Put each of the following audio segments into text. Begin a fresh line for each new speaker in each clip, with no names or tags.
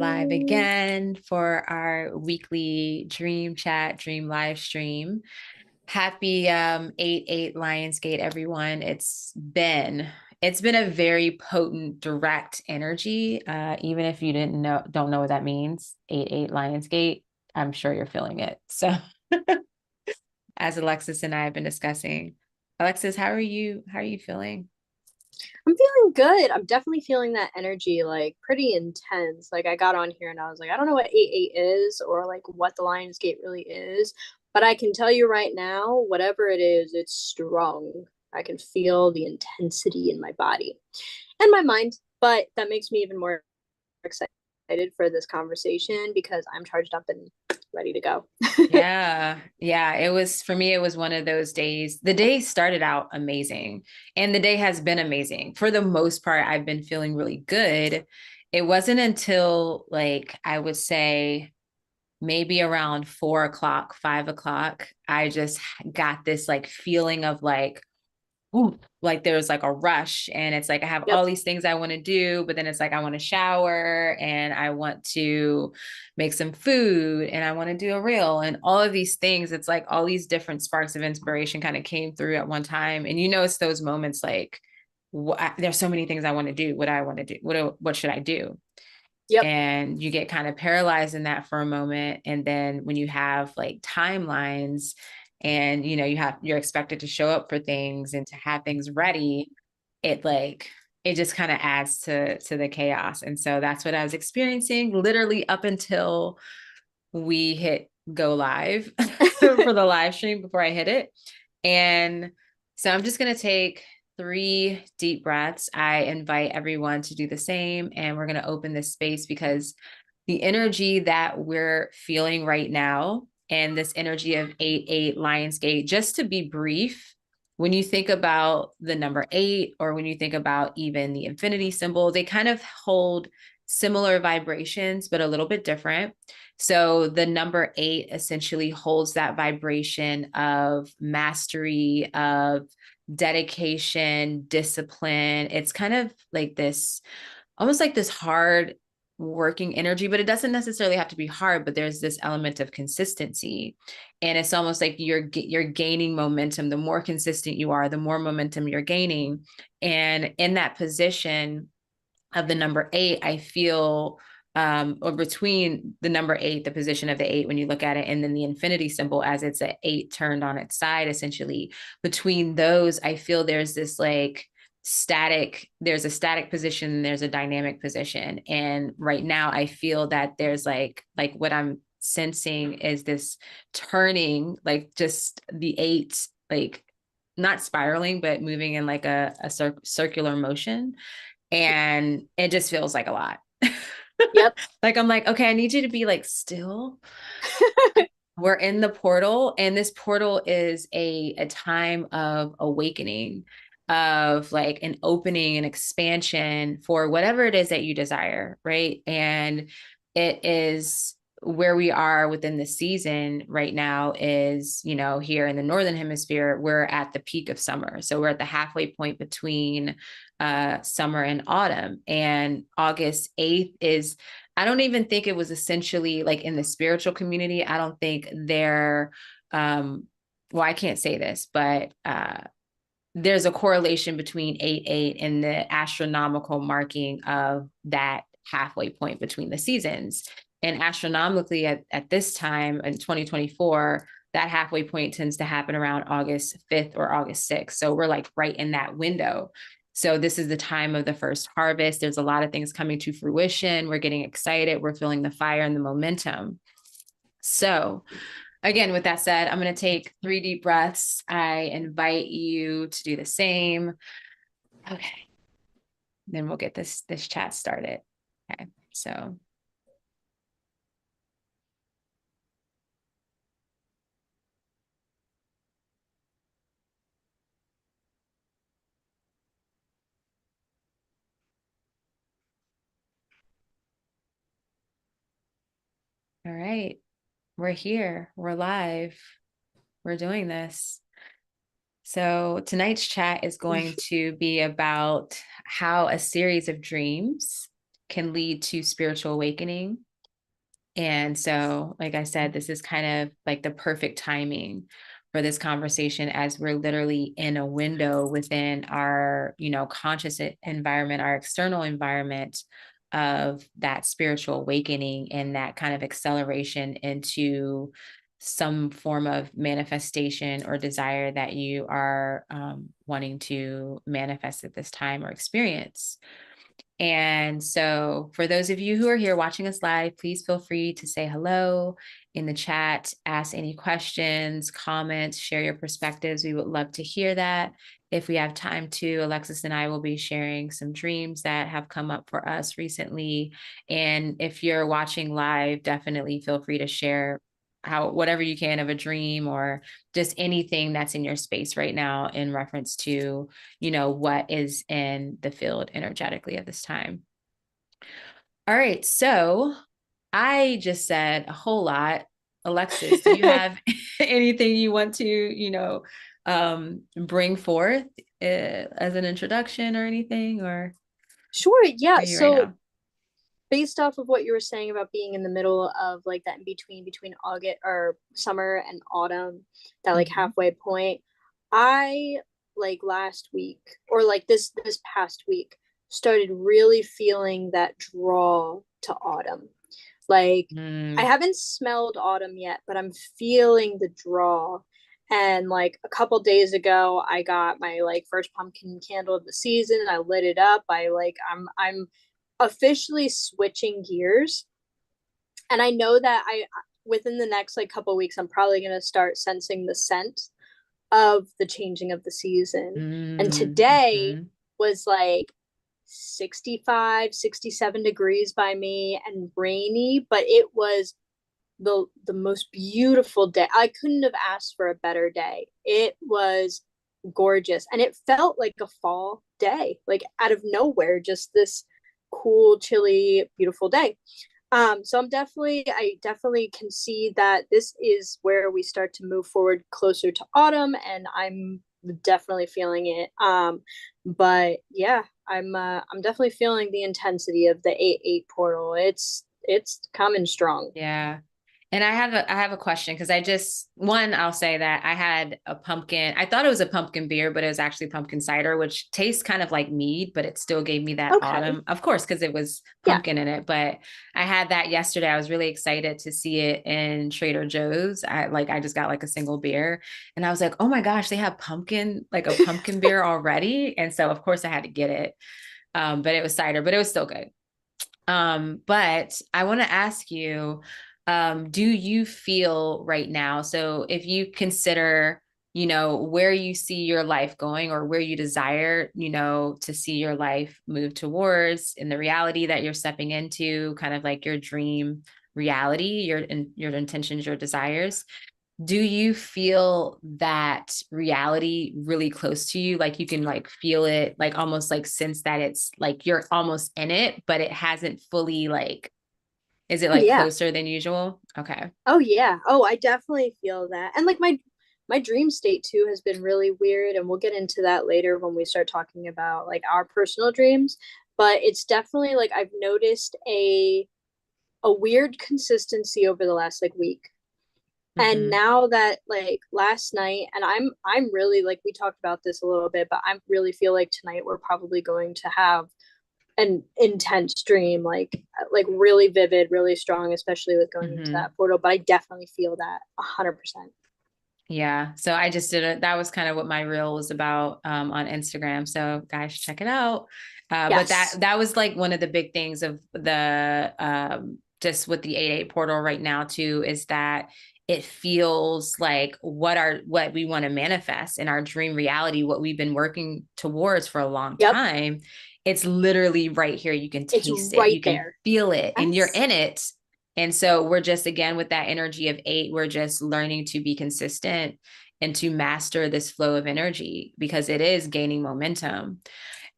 live
Hello.
again for our weekly dream chat, dream live stream. Happy 8/8 Lionsgate, everyone. It's been a very potent, direct energy. Even if you don't know what that means, 8/8 Lionsgate, I'm sure you're feeling it. So as Alexis and I have been discussing. Alexis, how are you feeling?
I'm feeling good. I'm definitely feeling that energy, like pretty intense. Like I got on here and I was like, I don't know what 8-8 is or like what the Lionsgate really is, but I can tell you right now, whatever it is, it's strong. I can feel the intensity in my body and my mind, but that makes me even more excited for this conversation because I'm charged up and ready to go.
Yeah. Yeah. It was for me, it was one of those days. The day started out amazing and the day has been amazing. For the most part, I've been feeling really good. It wasn't until like I would say maybe around 4 o'clock, 5 o'clock, I just got this like feeling of like, ooh, like there's like a rush and it's like I have
Yep.
all these things I want to do, but then it's like I want to shower and I want to make some food and I want to do a reel and all of these things. It's like all these different sparks of inspiration kind of came through at one time. And it's those moments like there's so many things I want to do. What I want to do, what should I do?
Yep.
And you get kind of paralyzed in that for a moment. And then when you have like timelines and you're expected to show up for things and to have things ready, it just kind of adds to the chaos. And so that's what I was experiencing literally up until we hit go live for the live stream before I hit it. And so I'm just going to take 3 deep breaths. I invite everyone to do the same. And we're going to open this space because the energy that we're feeling right now and this energy of 8/8 Lionsgate, just to be brief, when you think about the number 8 or when you think about even the infinity symbol, they kind of hold similar vibrations, but a little bit different. So the number 8 essentially holds that vibration of mastery, of dedication, discipline. It's kind of like this, almost like this hard working energy, but it doesn't necessarily have to be hard, but there's this element of consistency. And it's almost like you're gaining momentum. The more consistent you are, the more momentum you're gaining. And in that position of the number 8, I feel or between the number 8, the position of the 8, when you look at it, and then the infinity symbol as it's an 8 turned on its side, essentially, between those, I feel there's this like there's a static position, there's a dynamic position. And right now I feel that there's like what I'm sensing is this turning, like just the 8, like not spiraling, but moving in like a circular motion, and it just feels like a lot.
Yep.
Like I'm like, okay, I need you to be like still. We're in the portal, and this portal is a time of awakening, of like an opening and expansion for whatever it is that you desire, right? And it is where we are within the season right now is, here in the northern hemisphere, we're at the peak of summer. So we're at the halfway point between summer and autumn. And August 8th is, I don't even think it was essentially like in the spiritual community. I don't think well, I can't say this, but there's a correlation between 8/8 and the astronomical marking of that halfway point between the seasons. And astronomically, at this time in 2024, that halfway point tends to happen around August 5th or August 6th. So we're like right in that window. So this is the time of the first harvest. There's a lot of things coming to fruition. We're getting excited. We're feeling the fire and the momentum. So again, with that said, I'm going to take 3 deep breaths. I invite you to do the same. Okay. Then we'll get this chat started. Okay. So, all right. We're here. We're live. We're doing this. So tonight's chat is going to be about how a series of dreams can lead to spiritual awakening. And so, like I said, this is kind of like the perfect timing for this conversation as we're literally in a window within our, conscious environment, our external environment of that spiritual awakening and that kind of acceleration into some form of manifestation or desire that you are wanting to manifest at this time or experience. And so, for those of you who are here watching us live, please feel free to say hello in the chat, ask any questions, comments, share your perspectives. We would love to hear that. If we have time to, Alexis and I will be sharing some dreams that have come up for us recently. And if you're watching live, definitely feel free to share whatever you can of a dream or just anything that's in your space right now in reference to what is in the field energetically at this time. All right, so I just said a whole lot. Alexis, do you have anything you want to bring forth as an introduction or anything, or
Sure, yeah.
are you right
So
now?
based off of what you were saying about being in the middle of like that in between August or summer and autumn, that like
Mm-hmm.
halfway point, I like last week or like this past week started really feeling that draw to autumn. Like I
Mm,
haven't smelled autumn yet, but I'm feeling the draw. And like a couple days ago, I got my like first pumpkin candle of the season. I lit it up. I'm officially switching gears. And I know that I within the next like couple weeks, I'm probably gonna start sensing the scent of the changing of the season. And today
mm-hmm.
was like 65, 67 degrees by me and rainy, but it was the most beautiful day. I couldn't have asked for a better day. It was gorgeous and it felt like a fall day, like out of nowhere, just this cool, chilly, beautiful day. So I definitely can see that this is where we start to move forward closer to autumn, and I'm definitely feeling it. But yeah, I'm definitely feeling the intensity of the 8-8 portal. It's coming strong.
Yeah. And I have a question because I'll say that I had a pumpkin. I thought it was a pumpkin beer, but it was actually pumpkin cider, which tastes kind of like mead, but it still gave me that
Okay.
autumn, of course, because it was
Yeah.
pumpkin in it. But I had that yesterday. I was really excited to see it in Trader Joe's. I just got like a single beer and I was like, oh my gosh, they have like a pumpkin beer already. And so of course I had to get it. But it was cider, but it was still good. But I want to ask you, do you feel right now? So if you consider, where you see your life going or where you desire, to see your life move towards in the reality that you're stepping into, kind of like your dream reality, your intentions, your desires, do you feel that reality really close to you? Like you can like feel it, like almost like sense that it's like you're almost in it, but it hasn't fully like, is it
Oh
like
yeah.
closer than usual? Okay.
Oh yeah. Oh, I definitely feel that. And like my dream state too has been really weird, and we'll get into that later when we start talking about like our personal dreams, but it's definitely like I've noticed a weird consistency over the last like week. And
Mm-hmm.
now that like last night, and I'm really like we talked about this a little bit, but I really feel like tonight we're probably going to have an intense dream, like really vivid, really strong, especially with going into
Mm-hmm.
that portal. But I definitely feel that 100%.
Yeah. So I just did it. That was kind of what my reel was about on Instagram. So guys, check it out. But
Yes.
that was like one of the big things of the just with the 8-8 portal right now too, is that it feels like what we want to manifest in our dream reality, what we've been working towards for a long
Yep.
time. It's literally right here. You can
It's
taste it,
right
you can
there.
feel it, and you're
Yes.
in it. And so we're just, again, with that energy of 8, we're just learning to be consistent and to master this flow of energy because it is gaining momentum.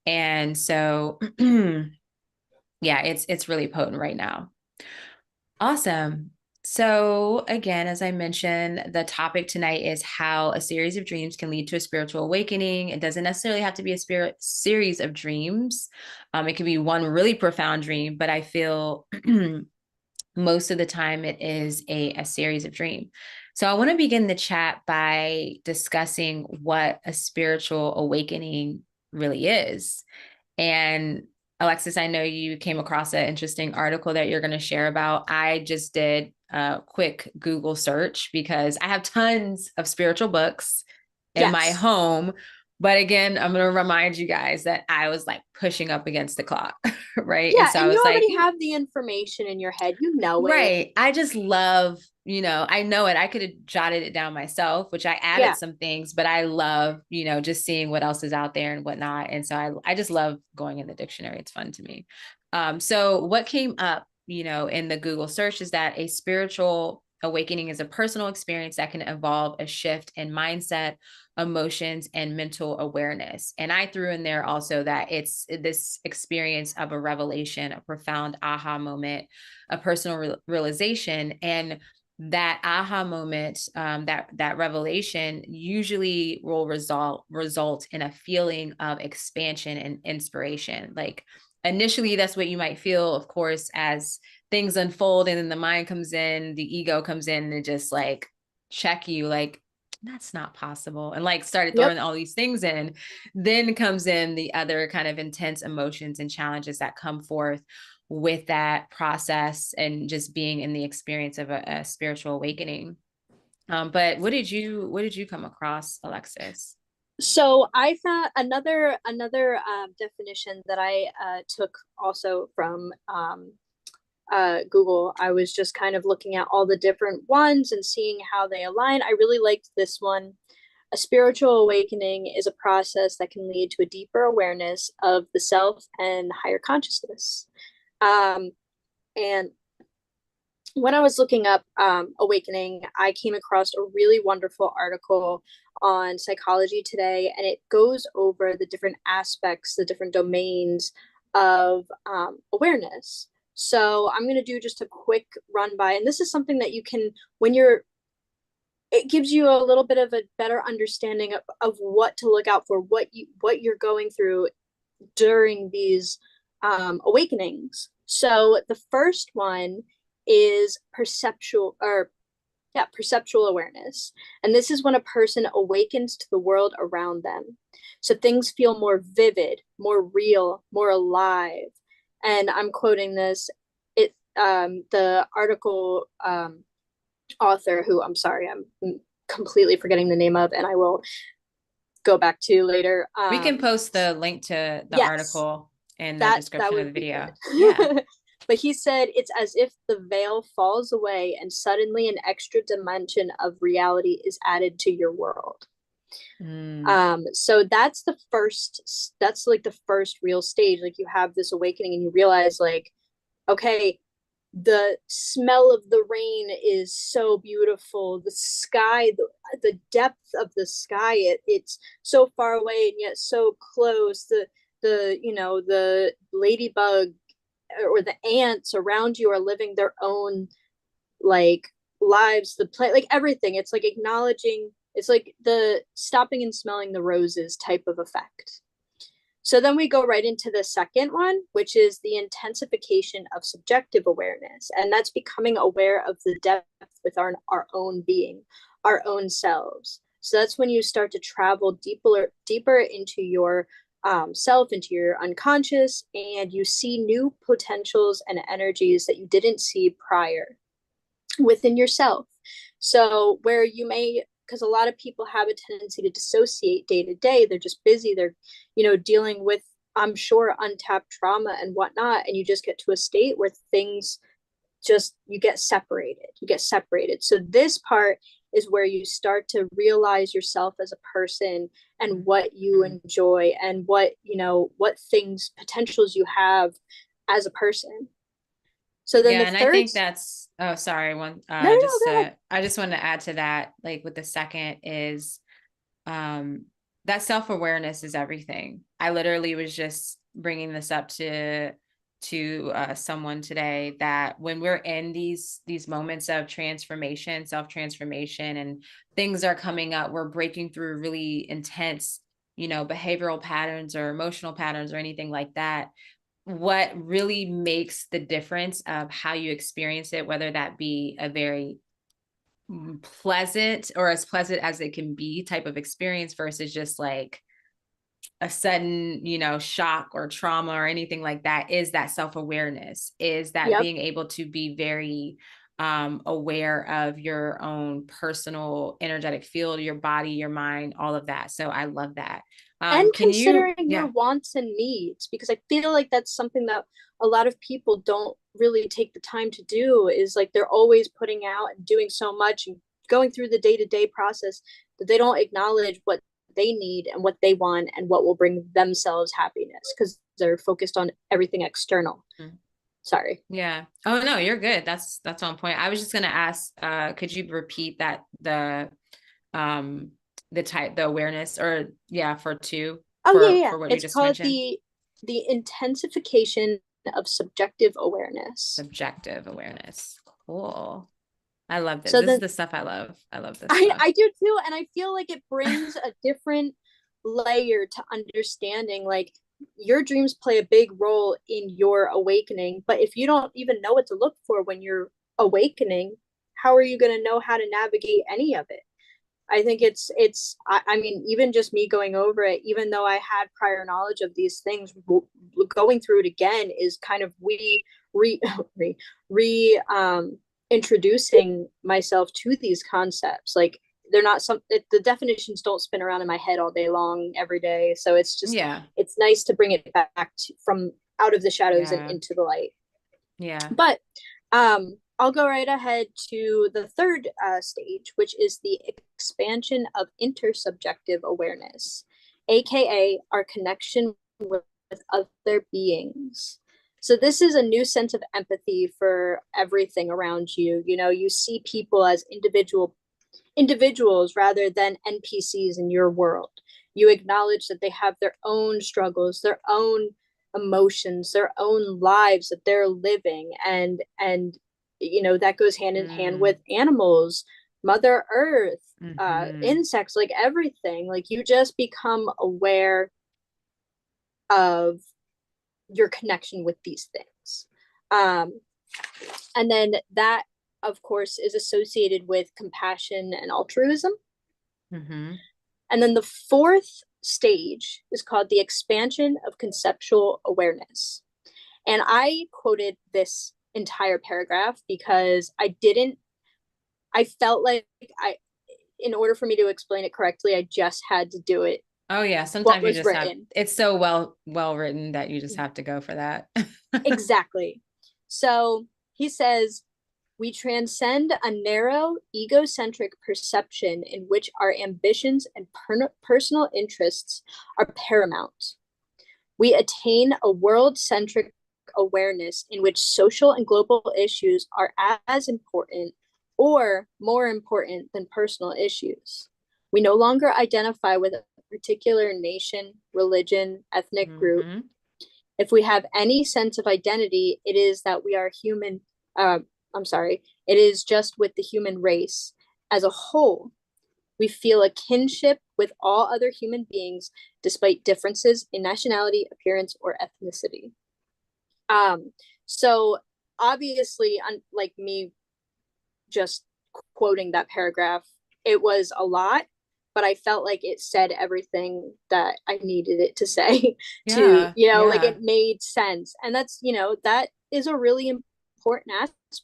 And so, yeah, it's really potent right now. Awesome. So, again, as I mentioned, the topic tonight is how a series of dreams can lead to a spiritual awakening. It doesn't necessarily have to be a spirit series of dreams. It could be one really profound dream, but I feel most of the time it is a series of dreams. So, I want to begin the chat by discussing what a spiritual awakening really is. And Alexis, I know you came across an interesting article that you're going to share about. I just did a quick Google search because I have tons of spiritual books in my
Yes.
home. But again, I'm going to remind you guys that I was like pushing up against the clock, right? And
Yeah,
so I
and you
was like,
already have the information in your head. You know it.
right. I just love, I know it. I could have jotted it down myself, which I added
Yeah.
some things, but I love, just seeing what else is out there and whatnot. And so I just love going in the dictionary. It's fun to me. So what came up, in the Google search is that a spiritual awakening is a personal experience that can involve a shift in mindset, emotions, and mental awareness. And I threw in there also that it's this experience of a revelation, a profound aha moment, a personal realization. And that aha moment, that revelation usually will result in a feeling of expansion and inspiration. Like initially, that's what you might feel, of course, as things unfold, and then the mind comes in, the ego comes in, and just like check you, like that's not possible, and like started
Yep.
throwing all these things in. Then comes in the other kind of intense emotions and challenges that come forth with that process and just being in the experience of a spiritual awakening. But what did you come across, Alexis?
So I found another definition that I took also from Google. I was just kind of looking at all the different ones and seeing how they align. I really liked this one. A spiritual awakening is a process that can lead to a deeper awareness of the self and higher consciousness. And when I was looking up awakening, I came across a really wonderful article on Psychology Today, and it goes over the different aspects, the different domains of awareness. So I'm going to do just a quick run by, and this is something that you can, when you're, it gives you a little bit of a better understanding of what to look out for, what you're going through during these awakenings. So the first one is perceptual awareness. And this is when a person awakens to the world around them. So things feel more vivid, more real, more alive. And I'm quoting this. The article author, who I'm sorry, I'm completely forgetting the name of, and I will go back to later.
We can post the link to the
Yes,
article in the
that
description of the
would be
video. Yeah.
good. But he said it's as if the veil falls away and suddenly an extra dimension of reality is added to your world.
Mm.
So that's like the first real stage. Like you have this awakening and you realize like, okay, the smell of the rain is so beautiful. The sky, the depth of the sky, it's so far away and yet so close. The ladybug or the ants around you are living their own like lives, the plant, like everything. It's like acknowledging, it's like the stopping and smelling the roses type of effect. So then we go right into the second one, which is the intensification of subjective awareness. And that's becoming aware of the depth with our own being, our own selves. So that's when you start to travel deeper into your self, into your unconscious, and you see new potentials and energies that you didn't see prior within yourself. So where you may, because a lot of people have a tendency to dissociate day to day, they're just busy, they're dealing with, I'm sure, untapped trauma and whatnot, and you just get to a state where things just, you get separated. So this part is where you start to realize yourself as a person and what you
Mm.
enjoy and what things, potentials you have as a person. So then
Yeah,
the
and I
third.
think that's, oh, sorry,
No, no, no,
just
go ahead.
I just wanted to add to that, like with the second is um that self-awareness is everything. I literally was just bringing this up to to someone today that when we're in these moments of transformation, self-transformation, and things are coming up, we're breaking through really intense, behavioral patterns or emotional patterns or anything like that. What really makes the difference of how you experience it, whether that be a very pleasant or as pleasant as it can be type of experience versus just like a sudden, shock or trauma or anything like that, is that self-awareness, is that
Yep.
being able to be very aware of your own personal energetic field, your body, your mind, all of that. So I love that.
And
Can you,
considering your
yeah,
wants and needs, because I feel like that's something that a lot of people don't really take the time to do, is like they're always putting out and doing so much and going through the day-to-day process that they don't acknowledge what they need and what they want and what will bring themselves happiness because they're focused on everything external. Sorry.
yeah. Oh no, you're good. That's on point. I was just gonna ask, could you repeat that um the awareness, or yeah, for two,
Oh yeah, yeah.
for what you
It's
just
called
mentioned?
the intensification of subjective awareness.
Subjective awareness. Cool. I love this.
So
This is
then
the stuff I love. I love this
I
stuff.
I do too, and I feel like it brings a different layer to understanding. Like your dreams play a big role in your awakening, but if you don't even know what to look for when you're awakening, how are you going to know how to navigate any of it? I think I mean, even just me going over it, even though I had prior knowledge of these things, going through it again is kind of re re, re introducing myself to these concepts. Like they're not the definitions don't spin around in my head all day long every day. So
Yeah.
it's nice to bring it back from out of the shadows and
Yeah.
into the light.
Yeah.
But I'll go right ahead to the third stage, which is the expansion of intersubjective awareness, aka our connection with other beings. So this is a new sense of empathy for everything around you. You know, you see people as individuals rather than NPCs in your world. You acknowledge that they have their own struggles, their own emotions, their own lives that they're living, and you know that goes hand in hand with
Mm.
animals, Mother Earth,
Mm-hmm.
insects, like everything. Like you just become aware of your connection with these things. Um, and then that, of course, is associated with compassion and altruism.
Mm-hmm.
And then the fourth stage is called the expansion of conceptual awareness. And I quoted this entire paragraph because I felt like in order for me to explain it correctly, I just had to do it
Oh yeah.
what
Sometimes you
was
just have,
written.
it's so well written that you just have to go for that.
Exactly. So he says, we transcend a narrow, egocentric perception in which our ambitions and personal interests are paramount. We attain a world centric awareness in which social and global issues are as important or more important than personal issues. We no longer identify with a particular nation, religion, ethnic group.
Mm-hmm.
If we have any sense of identity, it is that we are human. I'm sorry, it is just with the human race as a whole. We feel a kinship with all other human beings despite differences in nationality, appearance, or ethnicity. Um, so obviously, unlike me just quoting that paragraph, it was a lot, but I felt like it said everything that I needed it to say to,
Yeah.
you know, like
Yeah.
it made sense. And that's, you know, that is a really important aspect.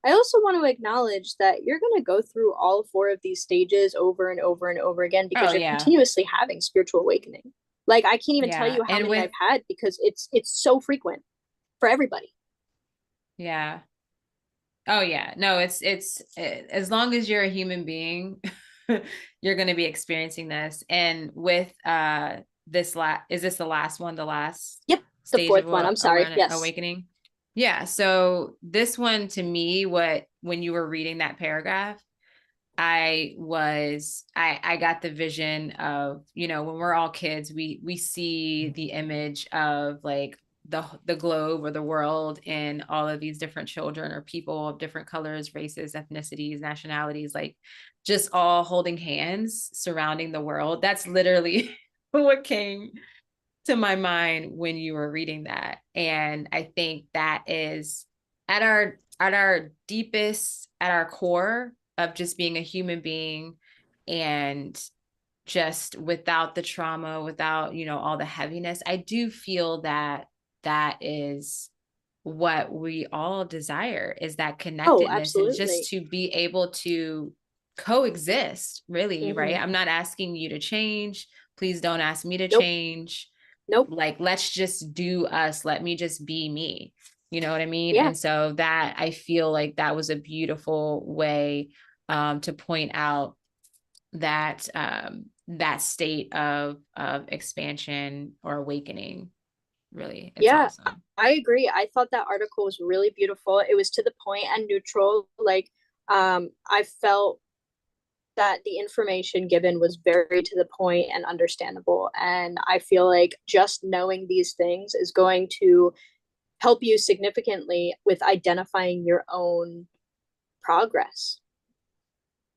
I also want to acknowledge that you're going to go through all four of these stages over and over and over again
Oh
because you're
yeah.
continuously having spiritual awakening. Like I can't even tell
Yeah.
you how
And
many
with,
I've had because it's so frequent for everybody.
yeah. Oh yeah. No, as long as you're a human being, you're going to be experiencing this. And with is this the last one, the last
Yep, the
stage of
fourth one. I'm sorry.
awareness,
Yes.
awakening? Yeah. So this one to me, when you were reading that paragraph, I got the vision of, when we're all kids, we see the image of like the globe or the world, and all of these different children or people of different colors, races, ethnicities, nationalities, like just all holding hands surrounding the world. That's literally what came to my mind when you were reading that. And I think that is at our deepest, at our core of just being a human being, and just without the trauma, without, you know, all the heaviness. I do feel that that is what we all desire, is that
Oh,
connectedness, and just
absolutely.
to be able to coexist, really, right?
Hmm.
I'm not asking you to change. Please don't ask me to
Nope.
change.
Nope.
Like, let's just do us. Let me just be me. You know what I mean?
Yeah.
And so that, I feel like that was a beautiful way to point out that that state of expansion or awakening. Really, it's
Yeah,
awesome.
I agree. I thought that article was really beautiful. It was to the point and neutral. Like, I felt that the information given was very to the point and understandable. And I feel like just knowing these things is going to help you significantly with identifying your own progress.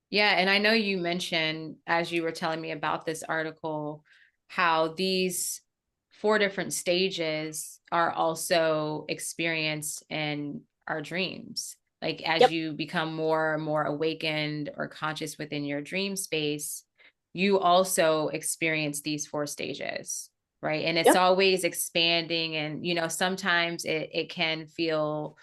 Yeah, and I know you mentioned, as you were telling me about this article, how these four different stages are also experienced in our dreams. Like, as
Yep.
you become more and more awakened or conscious within your dream space, you also experience these four stages, right? And it's
Yep.
always expanding. And, you know, sometimes it can feel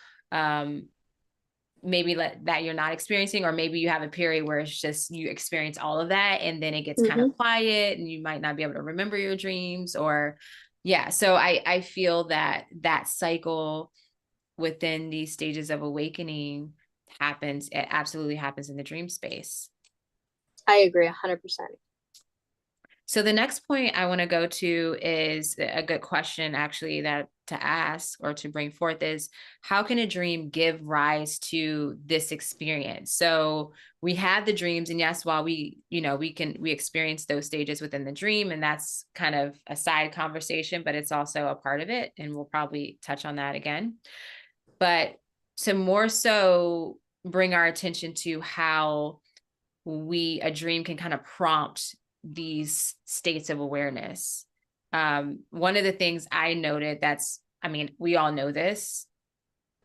maybe that you're not experiencing, or maybe you have a period where it's just you experience all of that, and then it gets kind of
Mm-hmm.
quiet and you might not be able to remember your dreams, or yeah. So I feel that that cycle within these stages of awakening happens, it absolutely happens in the dream space.
I agree 100%.
So the next point I want to go to is a good question, actually, that to ask or to bring forth is, how can a dream give rise to this experience? So we have the dreams, and yes, while we, you know, we experience those stages within the dream, and that's kind of a side conversation, but it's also a part of it, and we'll probably touch on that again. But to more so bring our attention to how a dream can kind of prompt these states of awareness. One of the things I noted, that's, I mean, we all know this,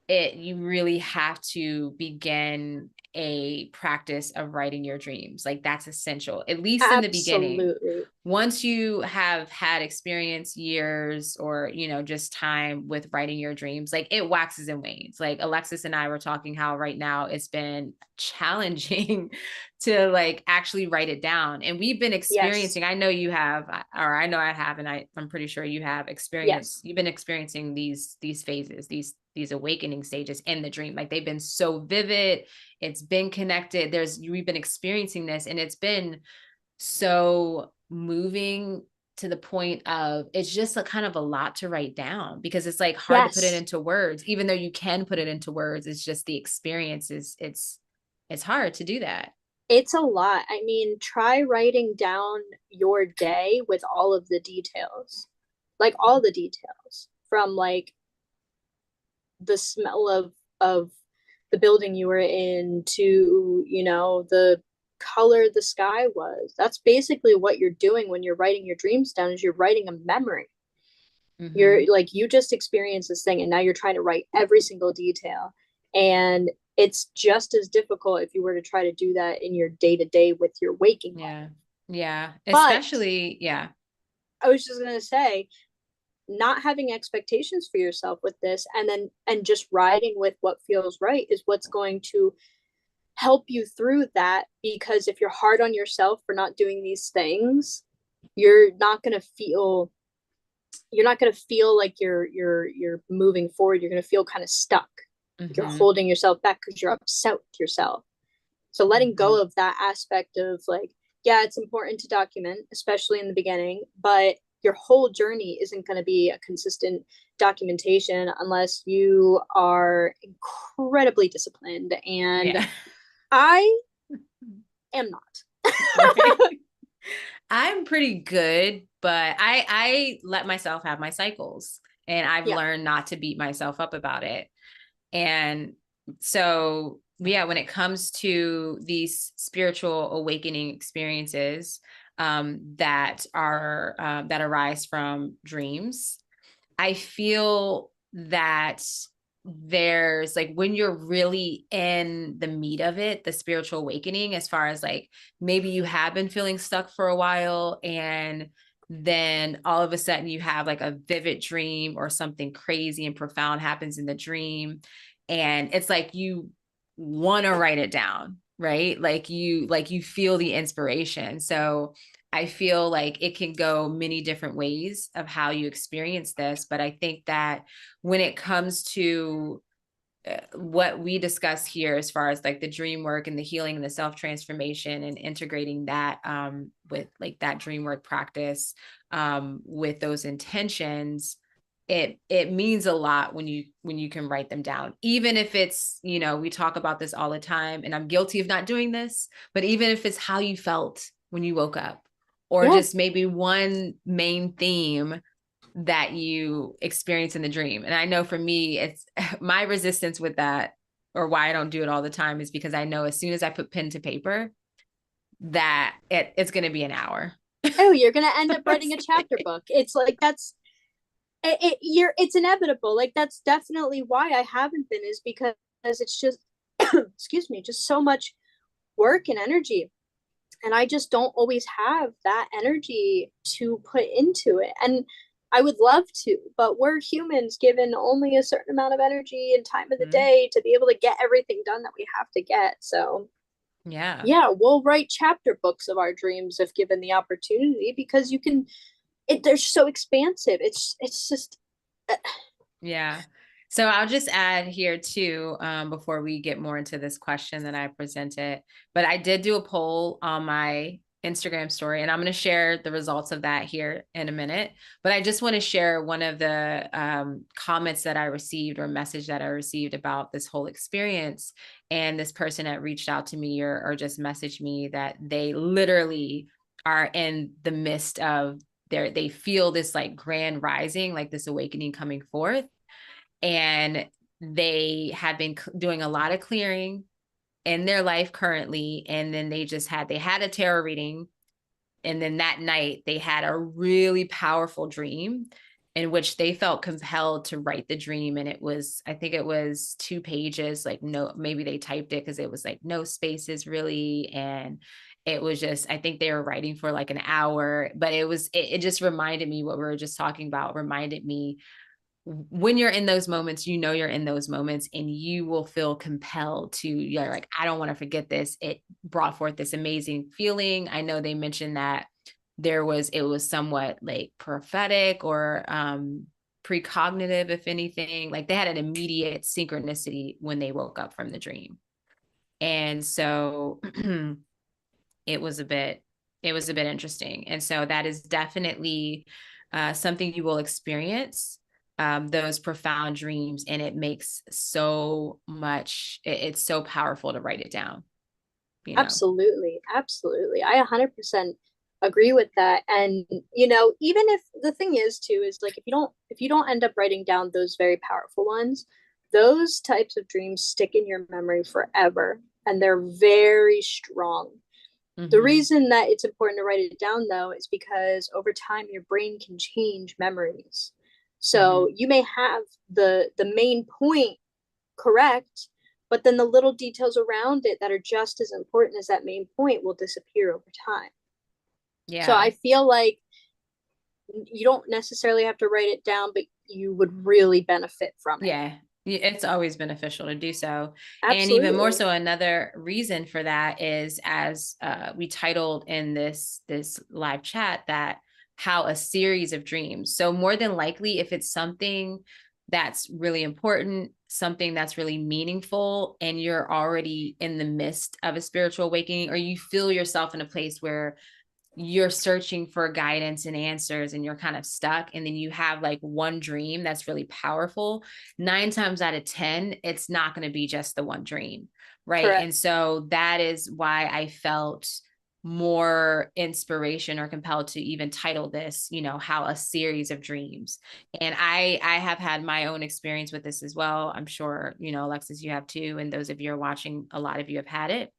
you really have to begin a practice of writing your dreams. Like, that's essential, at least in the beginning.
Absolutely.
Once you have had experience, years, or, you know, just time with writing your dreams, like, it waxes and wanes. Like, Alexis and I were talking how right now it's been challenging to like actually write it down. And we've been
Yes.
experiencing, I know you have, or I know I have, and I'm pretty sure you have
Yes.
experienced, you've been experiencing these phases, these awakening stages in the dream. Like, they've been so vivid. It's been connected. We've been experiencing this, and it's been so moving, to the point of it's just a kind of a lot to write down, because it's like hard to put it
Yes.
into words, even though you can put it into words. It's just the experience it's hard to do that.
It's a lot. I mean, try writing down your day with all of the details. Like all the details from like the smell of the building you were in to, you know, the color the sky was. That's basically what you're doing when you're writing your dreams down, is you're writing a memory. You're
Mm-hmm.
like, you just experienced this thing and now you're trying to write every single detail. And it's just as difficult if you were to try to do that in your day to day with your waking
Yeah.
life.
Yeah.
But
Especially, yeah.
I was just going to say, not having expectations for yourself with this, and just riding with what feels right is what's going to help you through that. Because if you're hard on yourself for not doing these things, you're not going to feel like you're moving forward. You're going to feel kind of stuck. You're
Mm-hmm.
holding yourself back because you're upset with yourself. So letting
Mm-hmm.
go of that aspect of like, yeah, it's important to document, especially in the beginning, but your whole journey isn't going to be a consistent documentation unless you are incredibly disciplined. And
Yeah.
I am not.
Right. I'm pretty good, but I let myself have my cycles. And I've
Yeah.
learned not to beat myself up about it. And so, yeah, when it comes to these spiritual awakening experiences that arise from dreams, I feel that there's like when you're really in the meat of it, the spiritual awakening, as far as like maybe you have been feeling stuck for a while and then all of a sudden you have like a vivid dream or something crazy and profound happens in the dream, and it's like you want to write it down, right? Like you feel the inspiration. So I feel like it can go many different ways of how you experience this. But I think that when it comes to what we discuss here, as far as like the dream work and the healing and the self transformation and integrating that with like that dream work practice with those intentions, it means a lot when you can write them down, even if it's, you know, we talk about this all the time and I'm guilty of not doing this, but even if it's how you felt when you woke up, or
Yeah.
just maybe one main theme that you experience in the dream. And I know for me, it's my resistance with that, or why I don't do it all the time, is because I know as soon as I put pen to paper that it's going to be an hour.
Oh, you're gonna end up writing a chapter book. It's like that's it's inevitable. Like that's definitely why I haven't been, is because it's just excuse me, just so much work and energy. And I just don't always have that energy to put into it. And I would love to, but we're humans given only a certain amount of energy and time of the
Mm-hmm.
day to be able to get everything done that we have to get. So
Yeah.
yeah, we'll write chapter books of our dreams if given the opportunity, because you can they're so expansive. It's just
Yeah. So I'll just add here too, before we get more into this question that I presented, but I did do a poll on my Instagram story, and I'm going to share the results of that here in a minute. But I just want to share one of the comments that I received, or message that I received about this whole experience. And this person that reached out to me or just messaged me that they literally are in the midst of they feel this like grand rising, like this awakening coming forth, and they have been doing a lot of clearing in their life currently, and then they had a tarot reading, and then that night they had a really powerful dream in which they felt compelled to write the dream. And it was, I think it was 2 pages, like no, maybe they typed it because it was like no spaces really. And it was just, I think they were writing for like an hour, but it just reminded me what we were just talking about, reminded me when you're in those moments, you know, you're in those moments and you will feel compelled to, you're like, I don't want to forget this. It brought forth this amazing feeling. I know they mentioned that it was somewhat like prophetic or precognitive, if anything. Like they had an immediate synchronicity when they woke up from the dream. And so it was a bit interesting. And so that is definitely something you will experience, those profound dreams, and it makes so much, it's so powerful to write it down, you know.
absolutely, absolutely. I 100% agree with that. And even if the thing is too is like if you don't end up writing down those very powerful ones, those types of dreams stick in your memory forever and they're very strong. The
Mm-hmm.
reason that it's important to write it down though is because over time your brain can change memories.
Mm-hmm.
So you may have the main point correct, but then the little details around it that are just as important as that main point will disappear over time. So
Yeah.
I feel like you don't necessarily have to write it down, but you would really benefit from it.
Yeah, it's always beneficial to do so. And even more
Absolutely.
so, another reason for that is, as we titled in this live chat, that how a series of dreams. So more than likely, if it's something that's really important, something that's really meaningful, and you're already in the midst of a spiritual awakening, or you feel yourself in a place where you're searching for guidance and answers and you're kind of stuck, and then you have like one dream that's really powerful, 9 times out of 10 it's not going to be just the one dream, right?
Correct.
And so that is why I felt more inspiration or compelled to even title this, how a series of dreams. And I have had my own experience with this as well. I'm sure, Alexis, you have too. And those of you are watching, a lot of you have had it.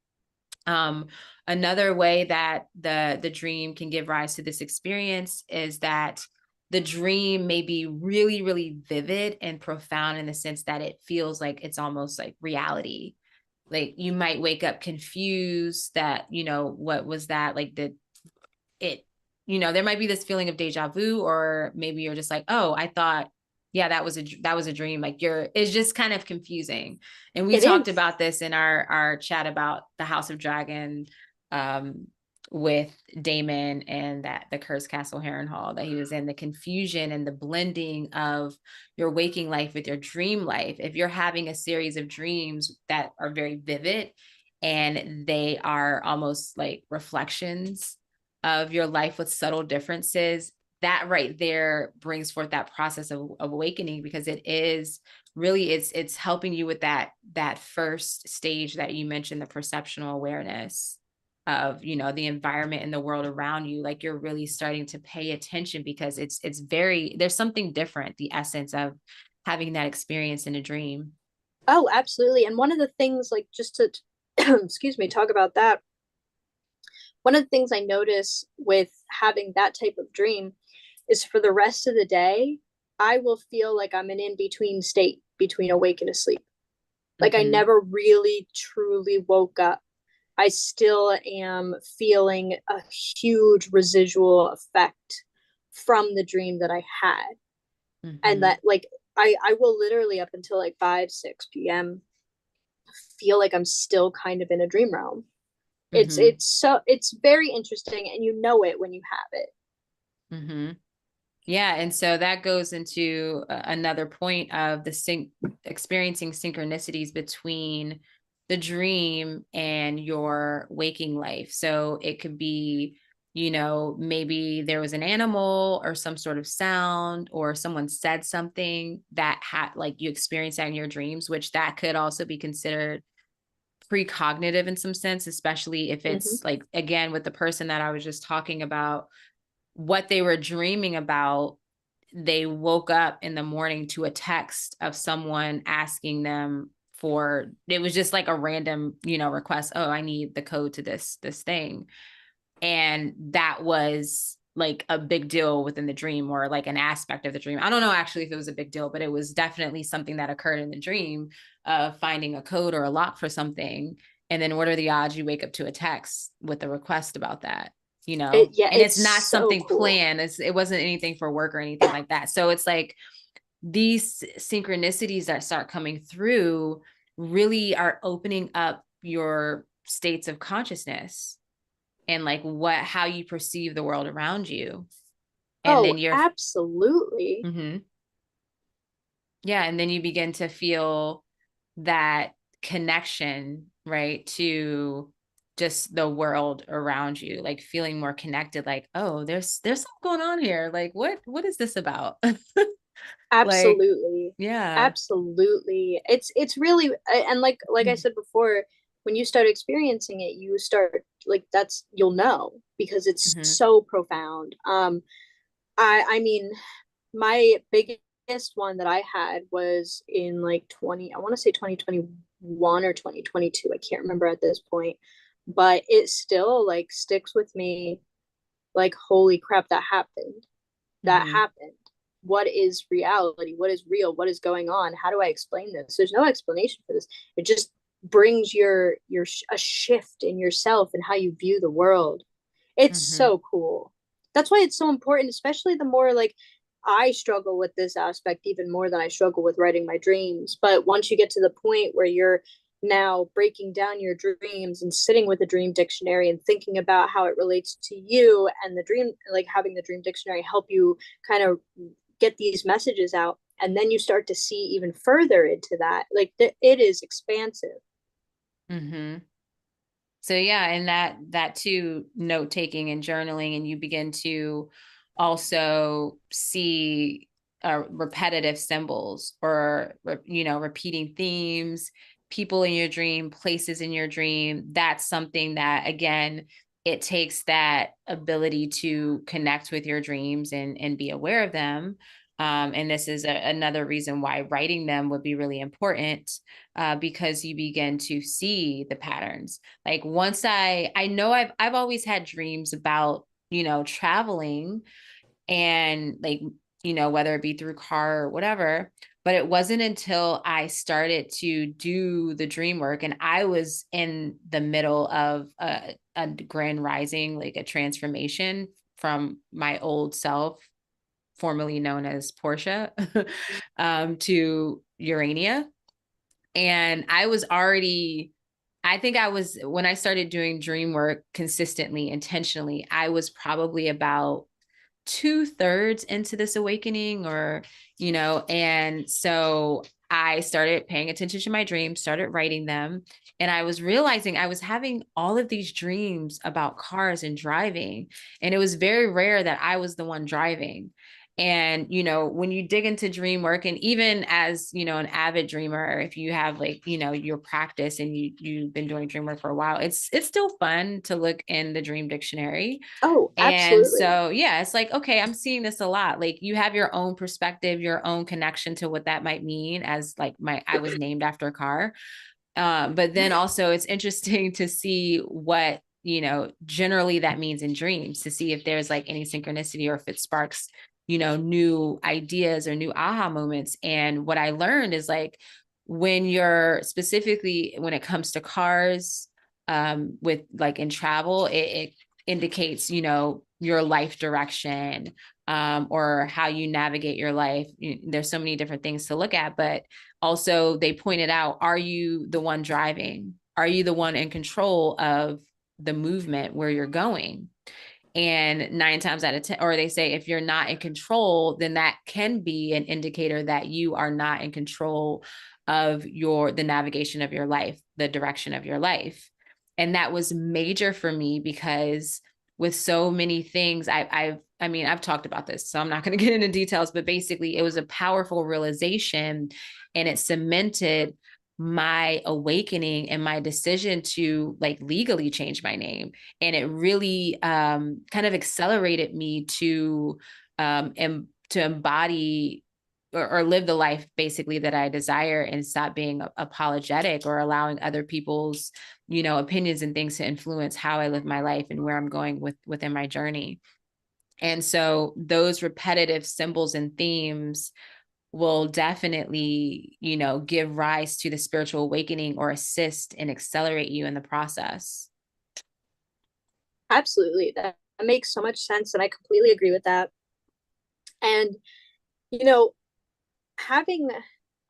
Um, Another way that the dream can give rise to this experience is that the dream may be really, really vivid and profound in the sense that it feels like it's almost like reality. Like you might wake up confused that, what was that? Like it, there might be this feeling of deja vu, or maybe you're just like, oh, I thought, yeah, that was a dream. Like it's just kind of confusing. And we
It
talked
is.
about this in our chat about the House of Dragon, um, with Damon and that the Cursed Castle Harrenhal that he was in, the confusion and the blending of your waking life with your dream life. If you're having a series of dreams that are very vivid and they are almost like reflections of your life with subtle differences, that right there brings forth that process of awakening, because it is really, it's helping you with that first stage that you mentioned, the perceptual awareness of, the environment and the world around you. Like you're really starting to pay attention, because it's very, there's something different, the essence of having that experience in a dream.
Oh, absolutely. And one of the things, like, just to excuse me, talk about that, one of the things I notice with having that type of dream is for the rest of the day, I will feel like I'm in between state between awake and asleep. Like I
Mm-hmm.
never really truly woke up. I still am feeling a huge residual effect from the dream that I had. And
Mm-hmm.
that, like, I will literally up until like 5, 6 p.m. feel like I'm still kind of in a dream realm.
Mm-hmm.
It's very interesting, and you know it when you have it.
Mm-hmm. Yeah, and so that goes into another point of experiencing synchronicities between the dream and your waking life. So it could be, maybe there was an animal or some sort of sound, or someone said something that had, like, you experienced that in your dreams, which that could also be considered precognitive in some sense, especially if
Mm-hmm.
it's like, again, with the person that I was just talking about, what they were dreaming about, they woke up in the morning to a text of someone asking them for, it was just like a random, request. Oh, I need the code to this thing. And that was like a big deal within the dream, or like an aspect of the dream. I don't know actually if it was a big deal, but it was definitely something that occurred in the dream of finding a code or a lock for something. And then what are the odds you wake up to a text with a request about that?
Yeah,
And it's
it's
not
so
something
cool.
planned. It wasn't anything for work or anything like that. So it's like these synchronicities that start coming through really are opening up your states of consciousness, and like how you perceive the world around you. And
Oh,
then
absolutely.
mhm. Yeah, and then you begin to feel that connection, right, to just the world around you, like feeling more connected, like, oh, there's something going on here. Like, what is this about? Like,
Absolutely.
yeah.
Absolutely. It's really, and like I said before, when you start experiencing it, you start, like, that's, you'll know, because it's
Mm-hmm.
so profound. I mean, my biggest one that I had was in like 20, I want to say 2021 or 2022. I can't remember at this point, but it still like sticks with me, like, holy crap, that happened. That
Mm-hmm.
happened. What is reality? What is real? What is going on? How do I explain this? There's no explanation for this. It just brings your a shift in yourself and how you view the world. It's
Mm-hmm.
so cool. That's why it's so important, especially the more, like, I struggle with this aspect even more than I struggle with writing my dreams. But once you get to the point where you're now breaking down your dreams and sitting with a dream dictionary and thinking about how it relates to you, and the dream, like having the dream dictionary help you kind of get these messages out, and then you start to see even further into that, like, it is expansive.
Mm-hmm. So yeah, and that too, note taking and journaling, and you begin to also see repetitive symbols, or repeating themes, people in your dream, places in your dream. That's something that, again, it takes that ability to connect with your dreams and be aware of them. And this is another reason why writing them would be really important, because you begin to see the patterns. Like once I know I've always had dreams about, traveling, and like, whether it be through car or whatever. But it wasn't until I started to do the dream work and I was in the middle of a grand rising, like a transformation from my old self, formerly known as Portia, to Urania. And I was already, I think I was, when I started doing dream work consistently, intentionally, I was probably about 2/3 into this awakening, or, and so I started paying attention to my dreams, started writing them, and I was realizing I was having all of these dreams about cars and driving, and it was very rare that I was the one driving. And, when you dig into dream work, and even as, an avid dreamer, if you have like, your practice and you've been doing dream work for a while, it's still fun to look in the dream dictionary.
Oh,
And
absolutely.
so, yeah, it's like, okay, I'm seeing this a lot. Like you have your own perspective, your own connection to what that might mean, as like I was named after a car. But then also it's interesting to see what, generally that means in dreams, to see if there's like any synchronicity or if it sparks, new ideas or new aha moments. And what I learned is like, when you're specifically, when it comes to cars, with like in travel, it indicates, your life direction, or how you navigate your life. There's so many different things to look at, but also they pointed out, are you the one driving? Are you the one in control of the movement where you're going? And 9 times out of 10, or they say, if you're not in control, then that can be an indicator that you are not in control of the navigation of your life, the direction of your life. And that was major for me, because with so many things, I've talked about this, so I'm not going to get into details, but basically it was a powerful realization, and it cemented my awakening and my decision to like legally change my name. And it really kind of accelerated me to to embody, or live the life basically that I desire, and stop being apologetic or allowing other people's, opinions and things to influence how I live my life and where I'm going within my journey. And so those repetitive symbols and themes will definitely, give rise to the spiritual awakening, or assist and accelerate you in the process.
Absolutely. That makes so much sense. And I completely agree with that. And, you know, having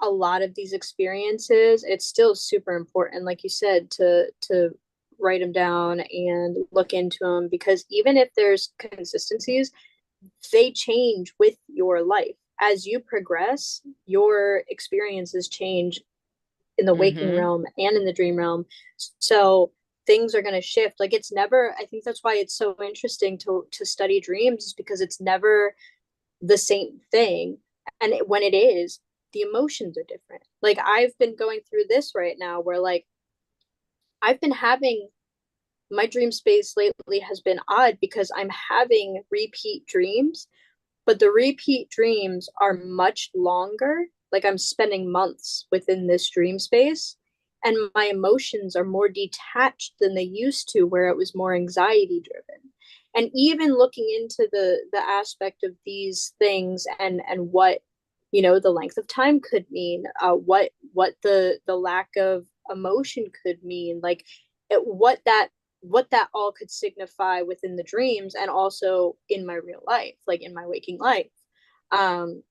a lot of these experiences, it's still super important, like you said, to write them down and look into them, because even if there's consistencies, they change with your life. As you progress, your experiences change in the waking
Mm-hmm.
realm and in the dream realm. So things are going to shift. Like it's never, I think that's why it's so interesting to study dreams, is because it's never the same thing. And when it is, the emotions are different. Like I've been going through this right now where like I've been having my dream space lately has been odd because I'm having repeat dreams, but the repeat dreams are much longer. Like I'm spending months within this dream space, and my emotions are more detached than they used to, where it was more anxiety driven. And even looking into the aspect of these things and what the length of time could mean, what the lack of emotion could mean, like what that all could signify within the dreams and also in my real life, like in my waking life. um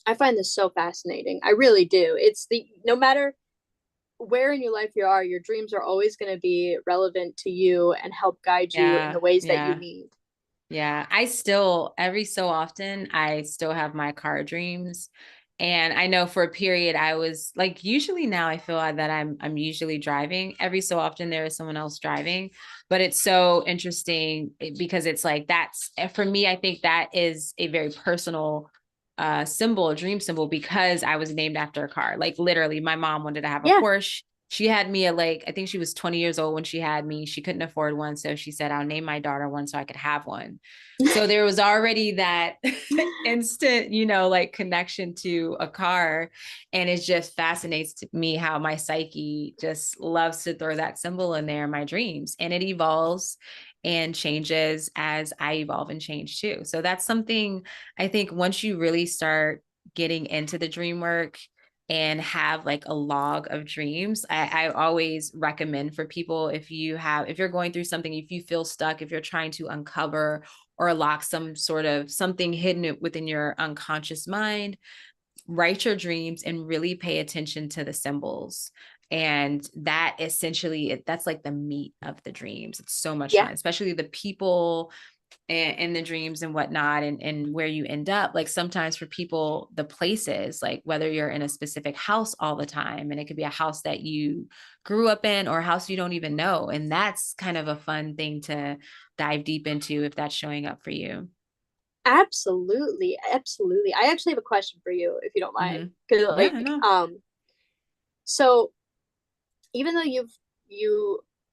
I find this so fascinating. I really do. It's the no matter where in your life you are, your dreams are always going to be relevant to you and help guide you in
Yeah.
the ways that you
Yeah.
need.
Yeah, I still, every so often, I still have my car dreams. And I know for a period I was like, usually now I feel that I'm usually driving. Every so often there is someone else driving, but it's so interesting, because it's like, that's for me, I think that is a very personal symbol, a dream symbol, because I was named after a car. Like literally my mom wanted to have a
Yeah.
Porsche. she had me at like, I think she was 20 years old when she had me. She couldn't afford one. So she said, I'll name my daughter one so I could have one. So there was already that instant, like connection to a car. And it just fascinates me how my psyche just loves to throw that symbol in there in my dreams. And it evolves and changes as I evolve and change too. So that's something I think once you really start getting into the dream work and have like a log of dreams. I always recommend for people if you're going through something, if you feel stuck, if you're trying to uncover or lock some sort of something hidden within your unconscious mind, write your dreams and really pay attention to the symbols. And that essentially, that's like the meat of the dreams. It's so much
Yeah,
fun, especially the people and the dreams and whatnot, and where you end up. Like sometimes for people, the places, like whether you're in a specific house all the time, and it could be a house that you grew up in or a house you don't even know. And that's kind of a fun thing to dive deep into if that's showing up for you.
absolutely, absolutely. I actually have a question for you, if you don't mind,
Mm-hmm.
because
Yeah, I know.
so even though you